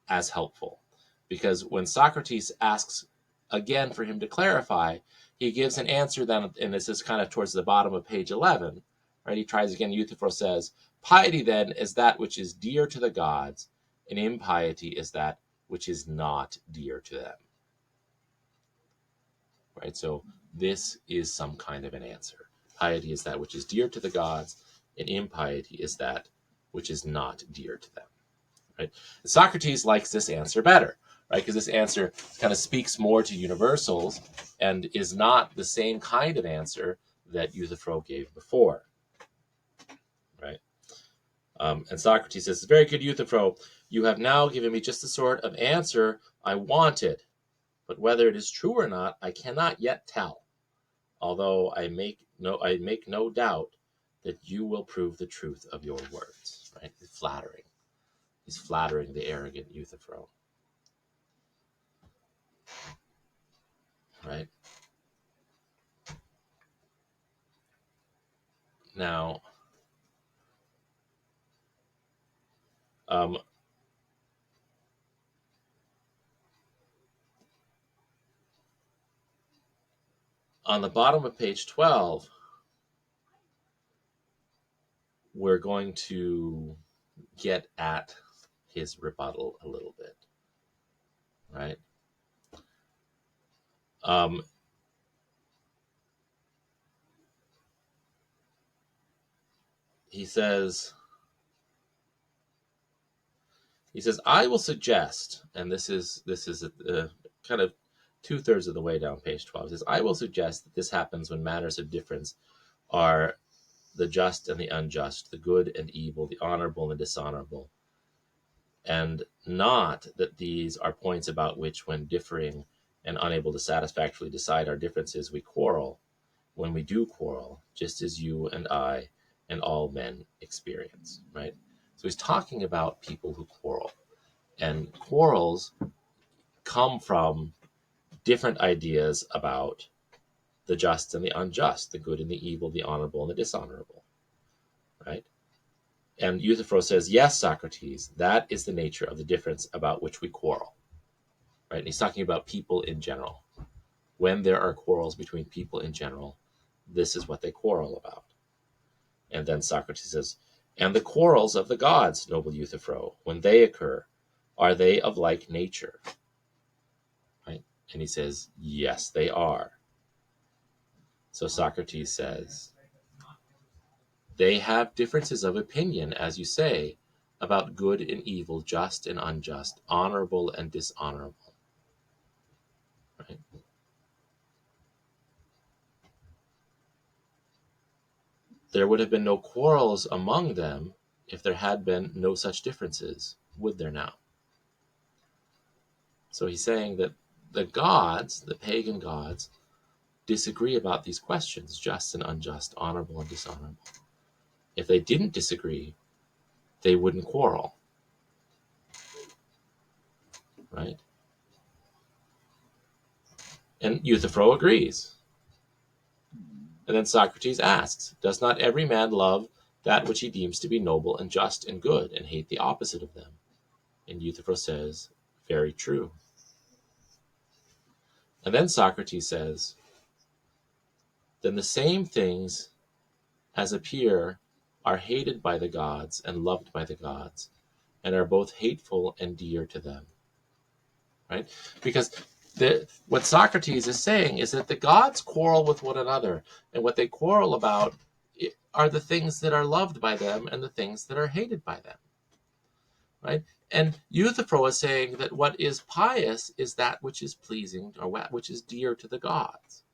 as helpful. Because when Socrates asks again for him to clarify, he gives an answer then, and this is kind of towards the bottom of page 11, right? He tries again. Euthyphro says, piety then is that which is dear to the gods, and impiety is that which is not dear to them. Right? So this is some kind of an answer. Piety is that which is dear to the gods, and impiety is that which is not dear to them. Right? Socrates likes this answer better, right? Because this answer kind of speaks more to universals and is not the same kind of answer that Euthyphro gave before, right? And Socrates says, very good, Euthyphro, you have now given me just the sort of answer I wanted, but whether it is true or not, I cannot yet tell, although I make no doubt that you will prove the truth of your words, right? It's flattering. He's flattering the arrogant Euthyphro, right? Now, um, on the bottom of page 12, we're going to get at his rebuttal a little bit, right? Um, he says, I will suggest, and this is kind of 2/3 of the way down page 12. He says, I will suggest that this happens when matters of difference are the just and the unjust, the good and evil, the honorable and dishonorable, and not that these are points about which, when differing and unable to satisfactorily decide our differences, we quarrel, when we do quarrel, just as you and I and all men experience, right? So he's talking about people who quarrel. And quarrels come from different ideas about the just and the unjust, the good and the evil, the honorable and the dishonorable, right? And Euthyphro says, yes, Socrates, that is the nature of the difference about which we quarrel, right? And he's talking about people in general. When there are quarrels between people in general, this is what they quarrel about. And then Socrates says, and the quarrels of the gods, noble Euthyphro, when they occur, are they of like nature? Right? And he says, yes, they are. So Socrates says, they have differences of opinion, as you say, about good and evil, just and unjust, honorable and dishonorable. Right? There would have been no quarrels among them if there had been no such differences, would there now? So he's saying that the gods, the pagan gods, disagree about these questions, just and unjust, honorable and dishonorable. If they didn't disagree, they wouldn't quarrel, right? And Euthyphro agrees. And then Socrates asks, does not every man love that which he deems to be noble and just and good, and hate the opposite of them? And Euthyphro says, very true. And then Socrates says, then the same things as appear are hated by the gods and loved by the gods, and are both hateful and dear to them. Right? Because what Socrates is saying is that the gods quarrel with one another, and what they quarrel about are the things that are loved by them and the things that are hated by them. Right? And Euthyphro is saying that what is pious is that which is pleasing, or which is dear to the gods.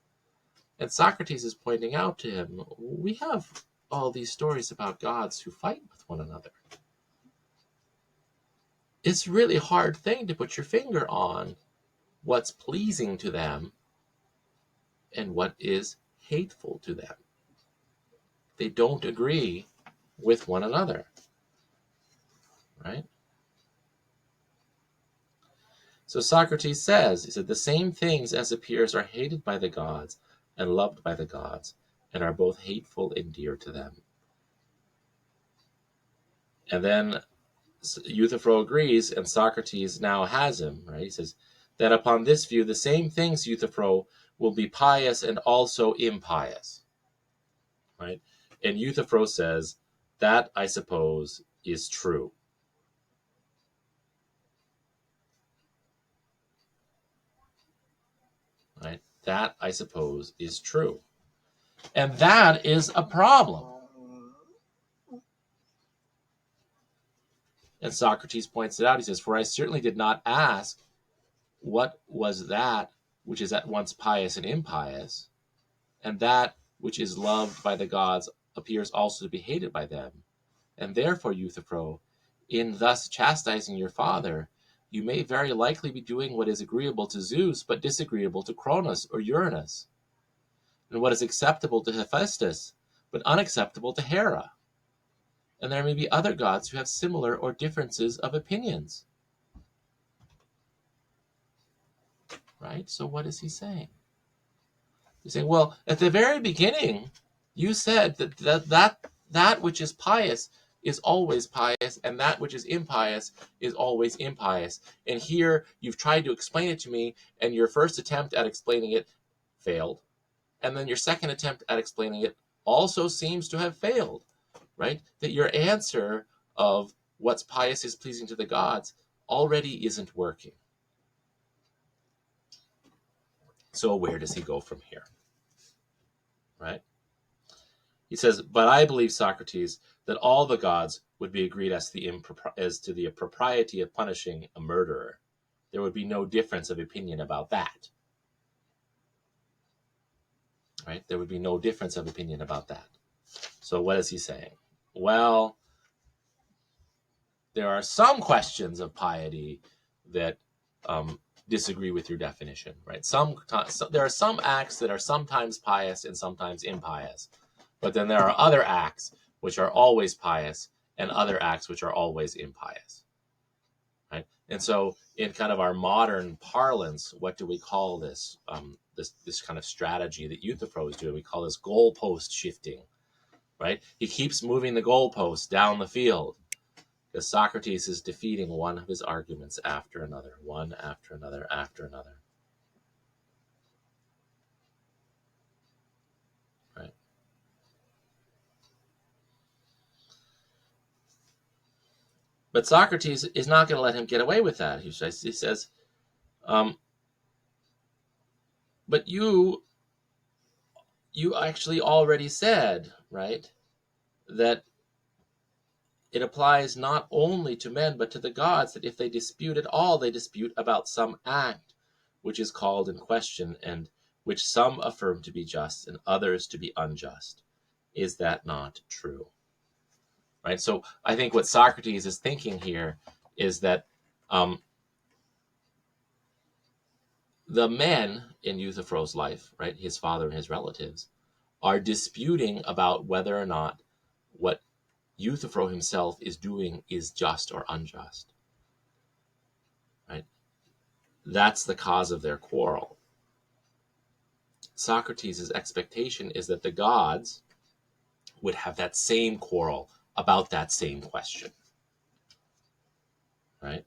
And Socrates is pointing out to him, we have all these stories about gods who fight with one another. It's a really hard thing to put your finger on what's pleasing to them and what is hateful to them. They don't agree with one another, right? So Socrates says, he said, the same things as appears are hated by the gods and loved by the gods, and are both hateful and dear to them. And then Euthyphro agrees, and Socrates now has him, right? He says, that upon this view, the same things, Euthyphro, will be pious and also impious, right? And Euthyphro says, that, I suppose, is true. Right? That, I suppose, is true. And that is a problem. And Socrates points it out. He says, for I certainly did not ask what was that which is at once pious and impious, and that which is loved by the gods appears also to be hated by them. And therefore, Euthyphro, in thus chastising your father, you may very likely be doing what is agreeable to Zeus, but disagreeable to Cronus or Uranus, and what is acceptable to Hephaestus, but unacceptable to Hera. and there may be other gods who have similar or differences of opinions. Right? So what is he saying? He's saying, well, at the very beginning, you said that which is pious is always pious, and that which is impious is always impious. And here you've tried to explain it to me, and your first attempt at explaining it failed. And then your second attempt at explaining it also seems to have failed, right? That your answer of what's pious is pleasing to the gods already isn't working. So where does he go from here? Right? He says, but I believe, Socrates, that all the gods would be agreed as to the propriety of punishing a murderer. There would be no difference of opinion about that. Right? There would be no difference of opinion about that. So what is he saying? Well, there are some questions of piety that disagree with your definition, right? There are some acts that are sometimes pious and sometimes impious, but then there are other acts which are always pious and other acts which are always impious, right? And so, in kind of our modern parlance, what do we call this? This kind of strategy that Euthyphro is doing, we call this goalpost shifting, right? He keeps moving the goalpost down the field, because Socrates is defeating one of his arguments after another, one after another, after another. Right? But Socrates is not going to let him get away with that. He says, but you actually already said, right, that it applies not only to men, but to the gods, that if they dispute at all, they dispute about some act which is called in question, and which some affirm to be just and others to be unjust. Is that not true? Right? So I think what Socrates is thinking here is that the men in Euthyphro's life, right, his father and his relatives, are disputing about whether or not what Euthyphro himself is doing is just or unjust. Right? That's the cause of their quarrel. Socrates' expectation is that the gods would have that same quarrel about that same question. Right?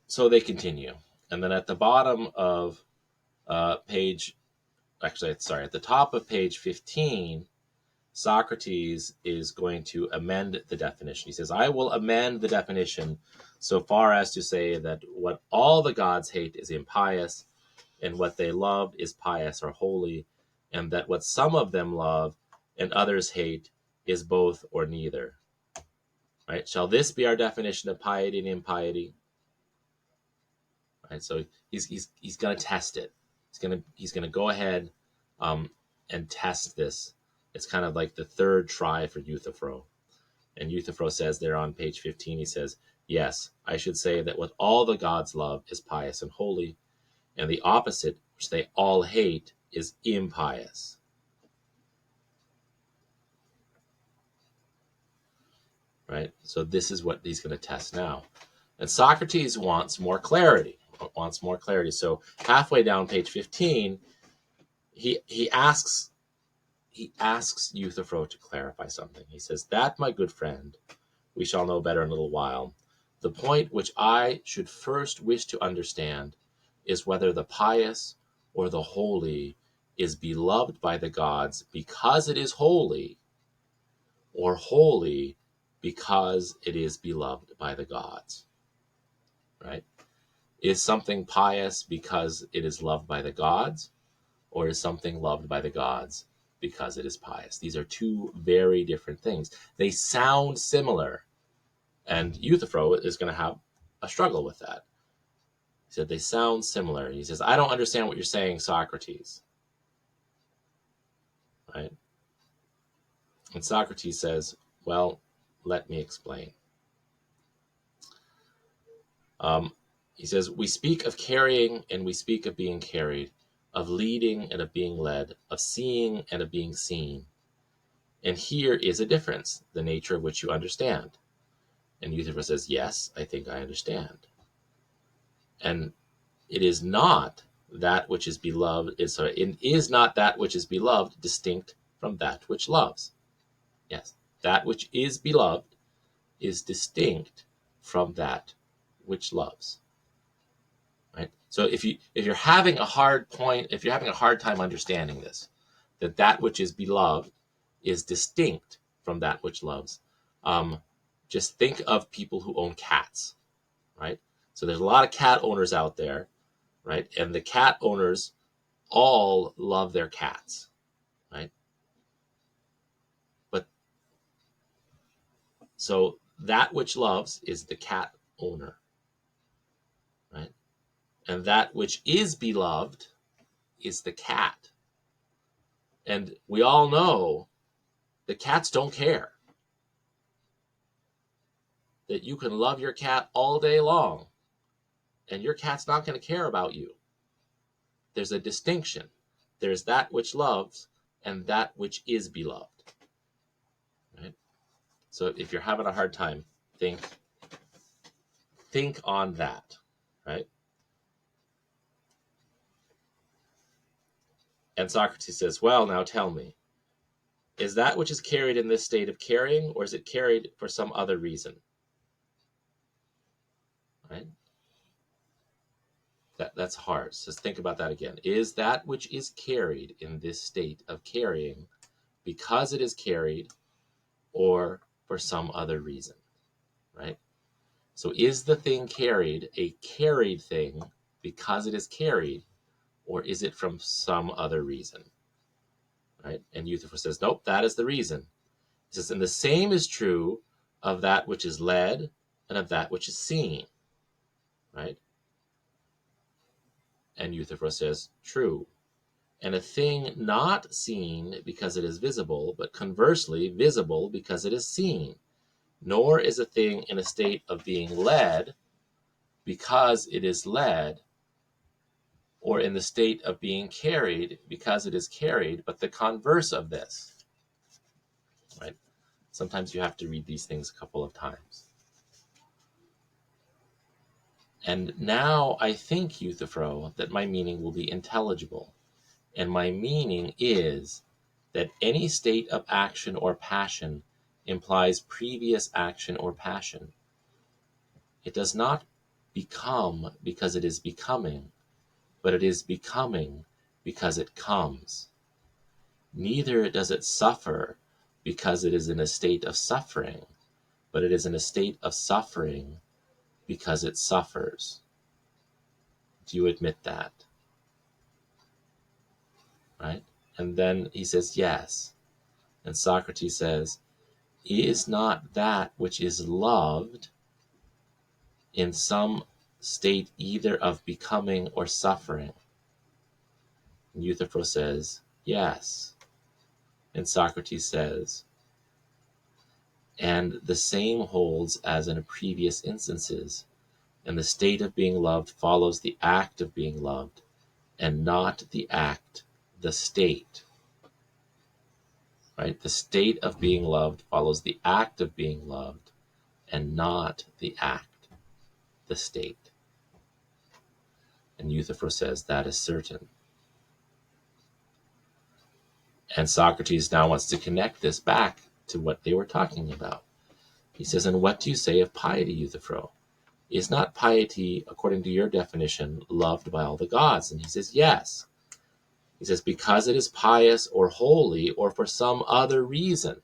So they continue. And then at the bottom of at the top of page 15, Socrates is going to amend the definition. He says, I will amend the definition so far as to say that what all the gods hate is impious, and what they love is pious or holy, and that what some of them love and others hate is both or neither. Right? Shall this be our definition of piety and impiety? Right? So he's going to test it. He's going to go ahead and test this. It's kind of like the third try for Euthyphro. And Euthyphro says there on page 15, he says, yes, I should say that what all the gods love is pious and holy, and the opposite, which they all hate, is impious. Right? So this is what he's going to test now. And Socrates wants more clarity. So halfway down page 15, he asks Euthyphro to clarify something. He says, that, my good friend, we shall know better in a little while. The point which I should first wish to understand is whether the pious or the holy is beloved by the gods because it is holy, or holy because it is beloved by the gods. Right? Is something pious because it is loved by the gods, or is something loved by the gods because it is pious? These are two very different things. They sound similar, and Euthyphro is going to have a struggle with that. He said they sound similar. He says, I don't understand what you're saying, Socrates. Right? And Socrates says, well, let me explain. He says, we speak of carrying and we speak of being carried, of leading and of being led, of seeing and of being seen. And here is a difference, the nature of which you understand. And Euthyphro says, yes, I think I understand. And it is not that which is beloved, it is not that which is beloved distinct from that which loves. Yes, that which is beloved is distinct from that which loves. Right? So if you're having a hard time understanding this, that which is beloved is distinct from that which loves, just think of people who own cats, right? So there's a lot of cat owners out there, right? And the cat owners all love their cats, right? But so that which loves is the cat owner, right? And that which is beloved is the cat. And we all know the cats don't care. That you can love your cat all day long and your cat's not going to care about you. There's a distinction. There's that which loves and that which is beloved. Right? So if you're having a hard time, think on that, right? And Socrates says, well, now tell me, is that which is carried in this state of carrying, or is it carried for some other reason? Right? That's hard. So think about that again. Is that which is carried in this state of carrying because it is carried, or for some other reason? Right? So is the thing carried a carried thing because it is carried, or is it from some other reason? Right? And Euthyphro says, nope, that is the reason. He says, and the same is true of that which is led and of that which is seen. Right? And Euthyphro says, true. And a thing not seen because it is visible, but conversely visible because it is seen. Nor is a thing in a state of being led because it is led, or in the state of being carried because it is carried, but the converse of this. Right? Sometimes you have to read these things a couple of times. And now I think, Euthyphro, that my meaning will be intelligible. And my meaning is that any state of action or passion implies previous action or passion. It does not become because it is becoming, but it is becoming because it comes. Neither does it suffer because it is in a state of suffering, but it is in a state of suffering because it suffers. Do you admit that? Right? And then he says, yes. And Socrates says, is not that which is loved in some state either of becoming or suffering? And Euthyphro says, yes. And Socrates says, and the same holds as in previous instances, and the state of being loved follows the act of being loved, and not the act, the state. Right? The state of being loved follows the act of being loved, and not the act, the state. And Euthyphro says that is certain. And Socrates now wants to connect this back to what they were talking about. He says, and what do you say of piety, Euthyphro? Is not piety, according to your definition, loved by all the gods? And he says, yes. He says, because it is pious or holy or for some other reason.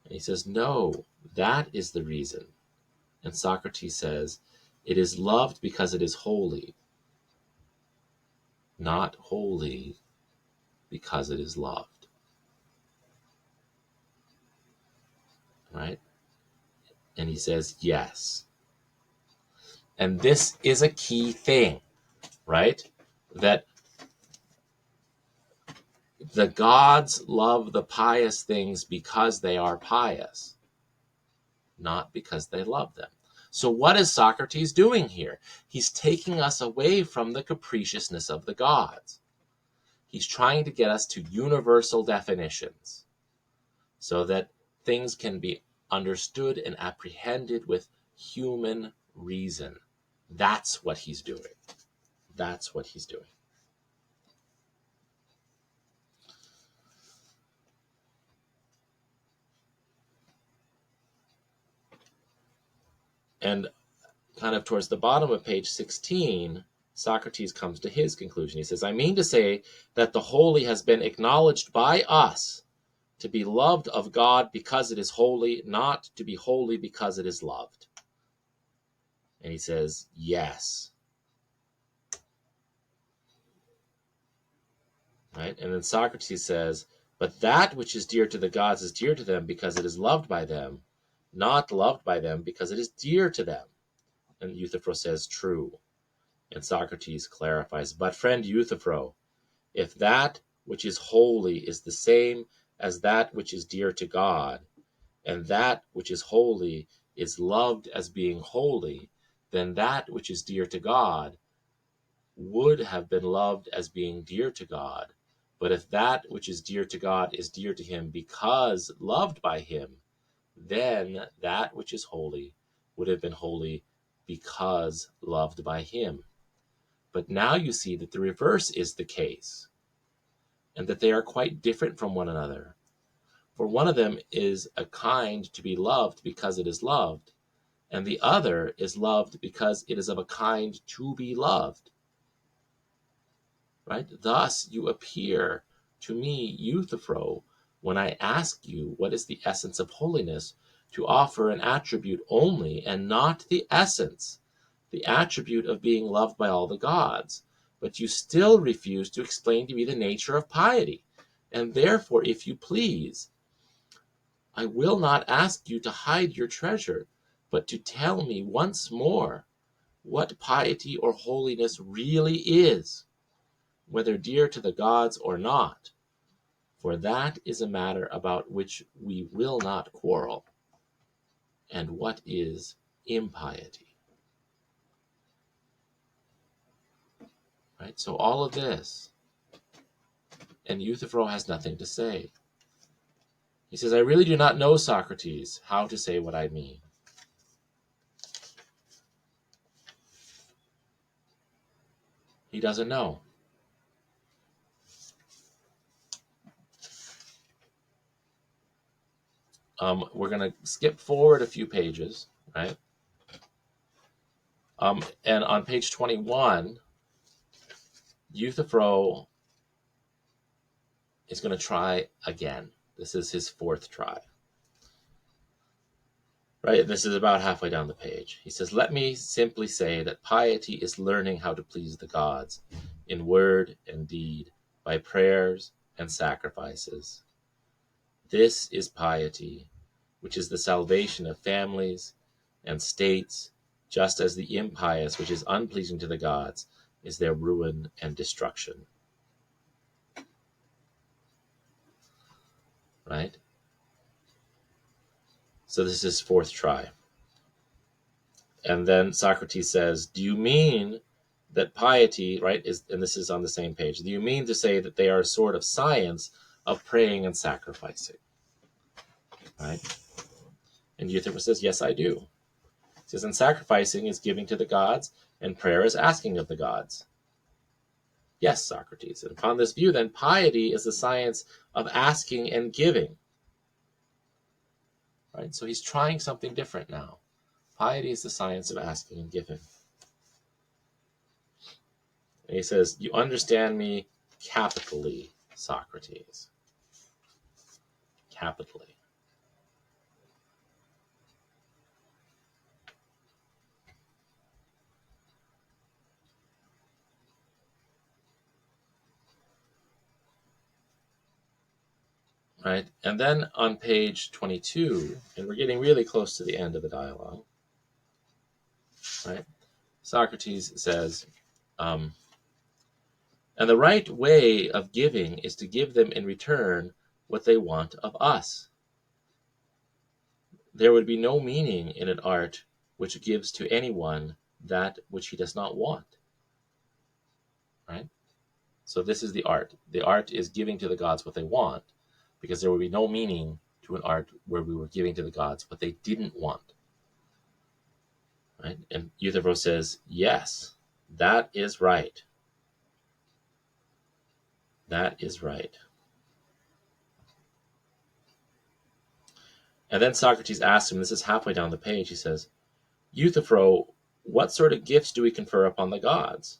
And he says, no, that is the reason. And Socrates says, it is loved because it is holy, not holy because it is loved. Right? And he says, yes. And this is a key thing, right? That the gods love the pious things because they are pious, not because they love them. So what is Socrates doing here? He's taking us away from the capriciousness of the gods. He's trying to get us to universal definitions so that things can be understood and apprehended with human reason. That's what he's doing. That's what he's doing. And kind of towards the bottom of page 16, Socrates comes to his conclusion. He says, I mean to say that the holy has been acknowledged by us to be loved of God because it is holy, not to be holy because it is loved. And he says, yes. Right? And then Socrates says, but that which is dear to the gods is dear to them because it is loved by them, not loved by them because it is dear to them. And Euthyphro says, true. And Socrates clarifies, but friend Euthyphro, if that which is holy is the same as that which is dear to God, and that which is holy is loved as being holy, then that which is dear to God would have been loved as being dear to God. But if that which is dear to God is dear to him because loved by him, then that which is holy would have been holy because loved by him. But now you see that the reverse is the case, and that they are quite different from one another. For one of them is a kind to be loved because it is loved, and the other is loved because it is of a kind to be loved. Right? Thus you appear to me, Euthyphro, when I ask you what is the essence of holiness, to offer an attribute only and not the essence, the attribute of being loved by all the gods. But you still refuse to explain to me the nature of piety. And therefore, if you please, I will not ask you to hide your treasure, but to tell me once more what piety or holiness really is, whether dear to the gods or not, for that is a matter about which we will not quarrel. And what is impiety? Right? So all of this, and Euthyphro has nothing to say. He says, I really do not know, Socrates, how to say what I mean. He doesn't know. We're going to skip forward a few pages, right? And on page 21, Euthyphro is going to try again. This is his fourth try. Right? This is about halfway down the page. He says, let me simply say that piety is learning how to please the gods in word and deed by prayers and sacrifices. This is piety, which is the salvation of families and states, just as the impious, which is unpleasing to the gods, is their ruin and destruction. Right? So this is his fourth try. And then Socrates says, do you mean that piety, right, is, and this is on the same page, do you mean to say that they are a sort of science of praying and sacrificing? Right? And Euthyphro says, yes, I do. He says, and sacrificing is giving to the gods, and prayer is asking of the gods. Yes, Socrates. And upon this view, then, piety is the science of asking and giving. Right? So he's trying something different now. Piety is the science of asking and giving. And he says, you understand me capitally, Socrates. Capitally. Right? And then on page 22, and we're getting really close to the end of the dialogue, right? Socrates says, and the right way of giving is to give them in return what they want of us. There would be no meaning in an art which gives to anyone that which he does not want. Right? So this is the art. The art is giving to the gods what they want, because there would be no meaning to an art where we were giving to the gods what they didn't want. Right? And Euthyphro says, yes, that is right. That is right. And then Socrates asks him, this is halfway down the page, he says, Euthyphro, what sort of gifts do we confer upon the gods?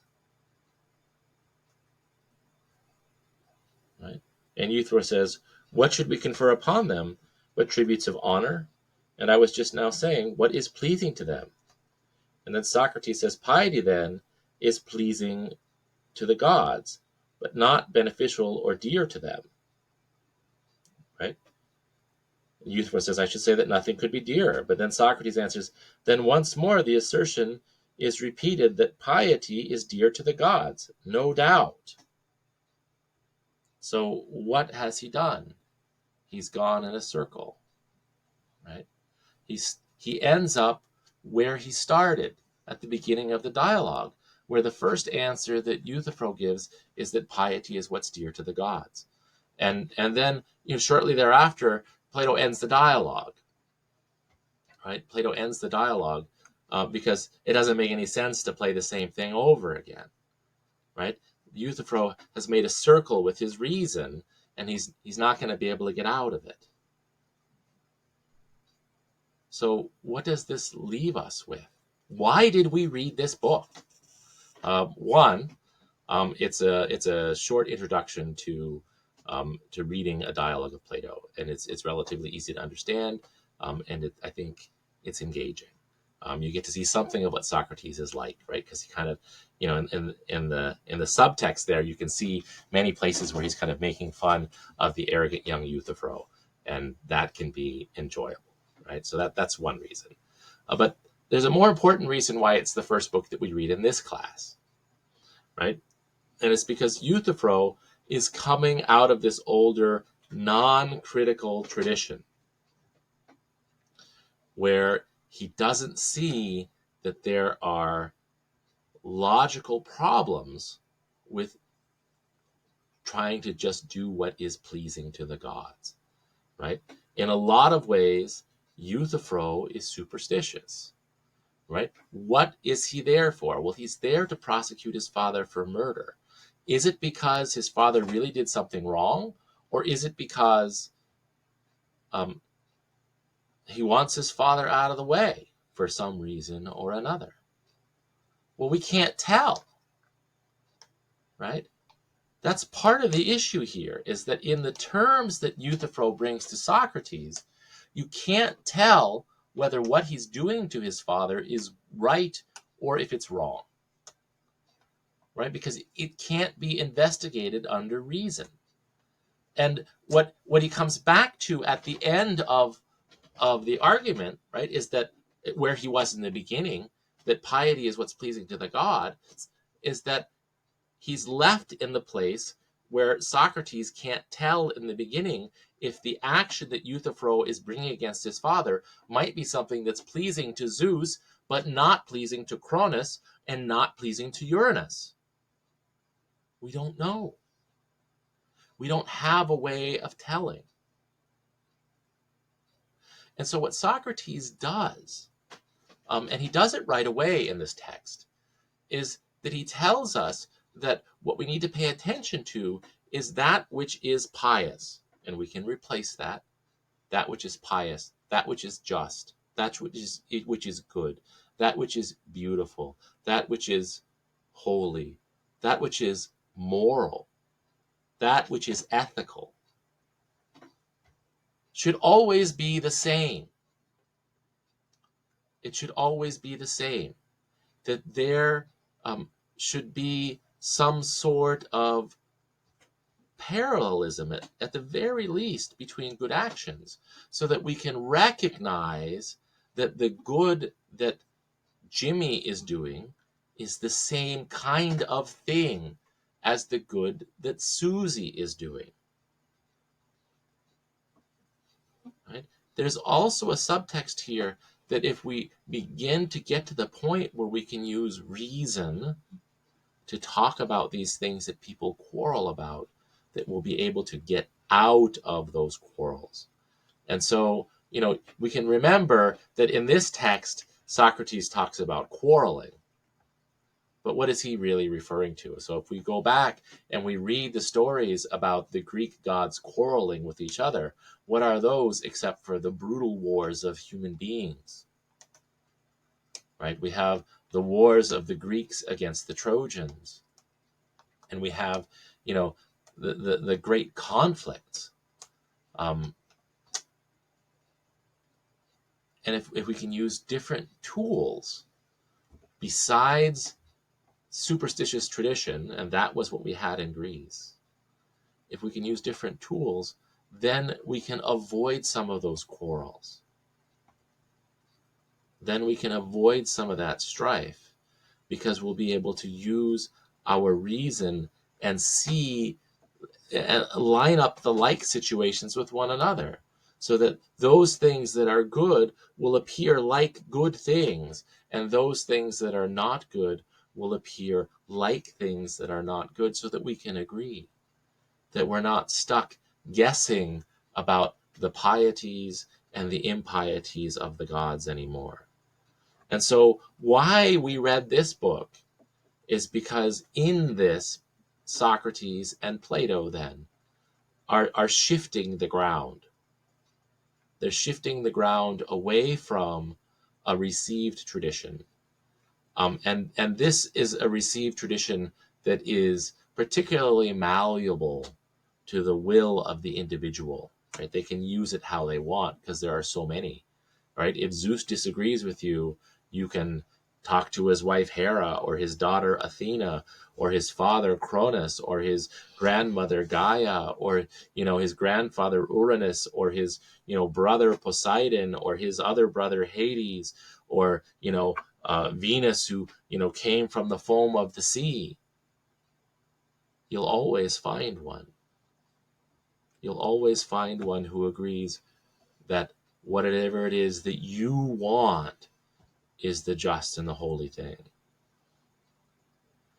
Right? And Euthyphro says, what should we confer upon them but tributes of honor? And I was just now saying, what is pleasing to them? And then Socrates says, piety then is pleasing to the gods, but not beneficial or dear to them. Right? Euthyphro says, I should say that nothing could be dearer. But then Socrates answers, then once more the assertion is repeated that piety is dear to the gods, no doubt. So what has he done? He's gone in a circle, right? He ends up where he started at the beginning of the dialogue, where the first answer that Euthyphro gives is that piety is what's dear to the gods. And then, shortly thereafter, Plato ends the dialogue, right? Plato ends the dialogue because it doesn't make any sense to play the same thing over again, right? Euthyphro has made a circle with his reason, and he's not going to be able to get out of it. So what does this leave us with? Why did we read this book? One, it's a short introduction to reading a dialogue of Plato, and it's relatively easy to understand, and I think it's engaging. You get to see something of what Socrates is like, right? Because he kind of, in the subtext there, you can see many places where he's kind of making fun of the arrogant young Euthyphro, and that can be enjoyable, right? So that's one reason. But there's a more important reason why it's the first book that we read in this class, right? And it's because Euthyphro is coming out of this older, non-critical tradition where he doesn't see that there are logical problems with trying to just do what is pleasing to the gods, right? In a lot of ways, Euthyphro is superstitious, right? What is he there for? Well, he's there to prosecute his father for murder. Is it because his father really did something wrong? Or is it because he wants his father out of the way for some reason or another? Well, we can't tell, right? That's part of the issue here, is that in the terms that Euthyphro brings to Socrates, you can't tell whether what he's doing to his father is right or if it's wrong, right? Because it can't be investigated under reason. And what he comes back to at the end of the argument, right, is that where he was in the beginning, that piety is what's pleasing to the gods, is that he's left in the place where Socrates can't tell in the beginning if the action that Euthyphro is bringing against his father might be something that's pleasing to Zeus, but not pleasing to Cronus and not pleasing to Uranus. We don't know. We don't have a way of telling. And so what Socrates does, and he does it right away in this text, is that he tells us that what we need to pay attention to is that which is pious. And we can replace that which is pious, that which is just, that which is good, that which is beautiful, that which is holy, that which is moral, that which is ethical, should always be the same. It should always be the same. That there should be some sort of parallelism, at the very least, between good actions, so that we can recognize that the good that Jimmy is doing is the same kind of thing as the good that Susie is doing. Right? There's also a subtext here that if we begin to get to the point where we can use reason to talk about these things that people quarrel about, that we'll be able to get out of those quarrels. And so, we can remember that in this text, Socrates talks about quarreling. But what is he really referring to? So if we go back and we read the stories about the Greek gods quarreling with each other, what are those except for the brutal wars of human beings? Right? We have the wars of the Greeks against the Trojans. And we have, the great conflicts. And if we can use different tools besides superstitious tradition, and that was what we had in Greece, if we can use different tools, then we can avoid some of those quarrels. Then we can avoid some of that strife, because we'll be able to use our reason and see and line up the like situations with one another, so that those things that are good will appear like good things, and those things that are not good will appear like things that are not good, so that we can agree, that we're not stuck guessing about the pieties and the impieties of the gods anymore. And so why we read this book is because in this, Socrates and Plato then are shifting the ground. They're shifting the ground away from a received tradition. And this is a received tradition that is particularly malleable to the will of the individual. Right? They can use it how they want because there are so many. Right? If Zeus disagrees with you, you can talk to his wife Hera, or his daughter Athena, or his father Cronus, or his grandmother Gaia, or his grandfather Uranus, or his brother Poseidon, or his other brother Hades, or Venus, who came from the foam of the sea. You'll always find one. You'll always find one who agrees that whatever it is that you want is the just and the holy thing.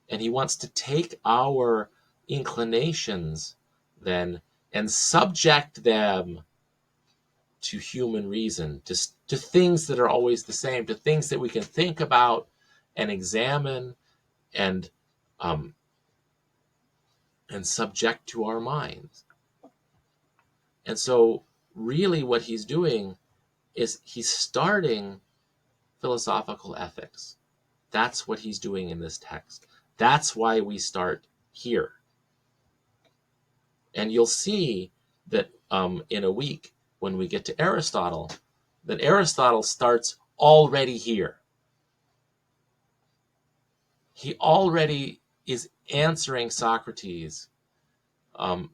And he wants to take our inclinations then and subject them to human reason, to things that are always the same, to things that we can think about and examine and subject to our minds. And so really what he's doing is he's starting philosophical ethics. That's what he's doing in this text. That's why we start here. And you'll see that in a week, when we get to Aristotle, that Aristotle starts already here. He already is answering Socrates in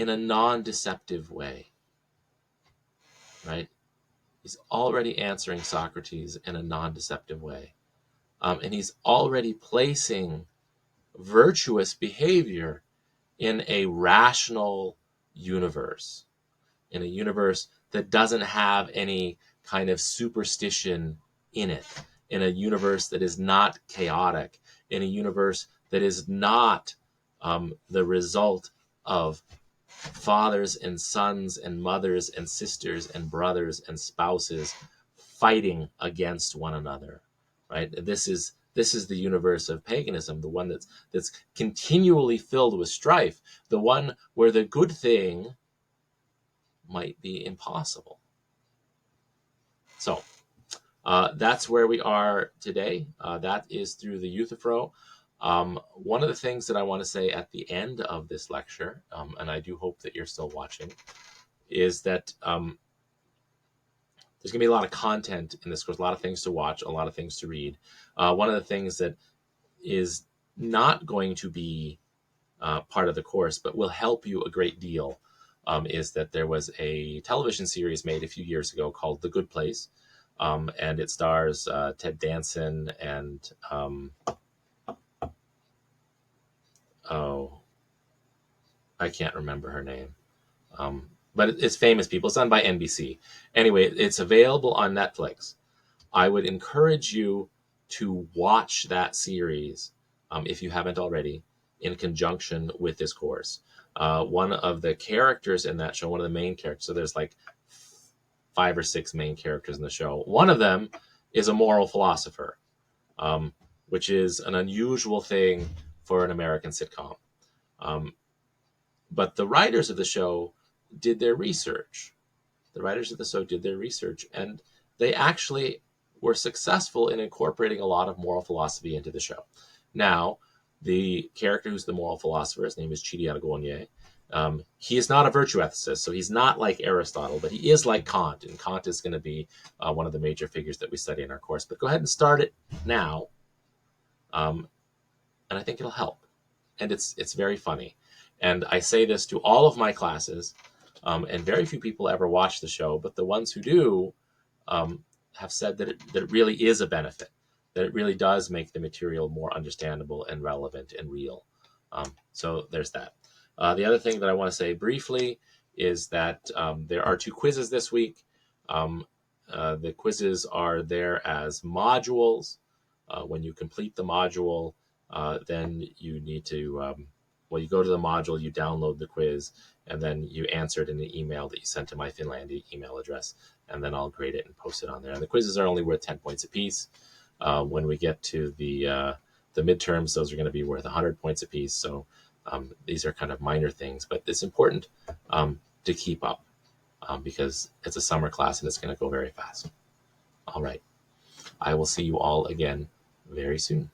a non-deceptive way, right? He's already answering Socrates in a non-deceptive way. And he's already placing virtuous behavior in a rational universe, in a universe that doesn't have any kind of superstition in it, in a universe that is not chaotic, in a universe that is not the result of fathers and sons and mothers and sisters and brothers and spouses fighting against one another, right? This is the universe of paganism, the one that's continually filled with strife, the one where the good thing might be impossible. So that's where we are today. That is through the euthyphro. One of the things that I want to say at the end of this lecture, and I do hope that you're still watching, is that there's going to be a lot of content in this course, a lot of things to watch, a lot of things to read. One of the things that is not going to be part of the course, but will help you a great deal, is that there was a television series made a few years ago called The Good Place, and it stars Ted Danson and I can't remember her name. but it's famous people. It's done by NBC. Anyway, it's available on Netflix. I would encourage you to watch that series, if you haven't already, in conjunction with this course. One of the characters in that show, one of the main characters, so there's like 5 or 6 main characters in the show. One of them is a moral philosopher, which is an unusual thing for an American sitcom. Um, but the writers of the show did their research. The writers of the show did their research, and they actually were successful in incorporating a lot of moral philosophy into the show. Now, the character who's the moral philosopher, his name is Chidi Aragonye. He is not a virtue ethicist, so he's not like Aristotle, but he is like Kant, and Kant is going to be one of the major figures that we study in our course. But go ahead and start it now, and I think it'll help. And it's very funny. And I say this to all of my classes, and very few people ever watch the show, but the ones who do have said that it really is a benefit, that it really does make the material more understandable and relevant and real. So there's that. The other thing that I want to say briefly is that there are 2 quizzes this week. The quizzes are there as modules. When you complete the module, then you need to, you go to the module, you download the quiz, and then you answer it in an email that you sent to my Finlandia email address, and then I'll grade it and post it on there. And the quizzes are only worth 10 points apiece. When we get to the midterms, those are going to be worth 100 points apiece. So these are kind of minor things, but it's important to keep up because it's a summer class and it's going to go very fast. All right. I will see you all again very soon.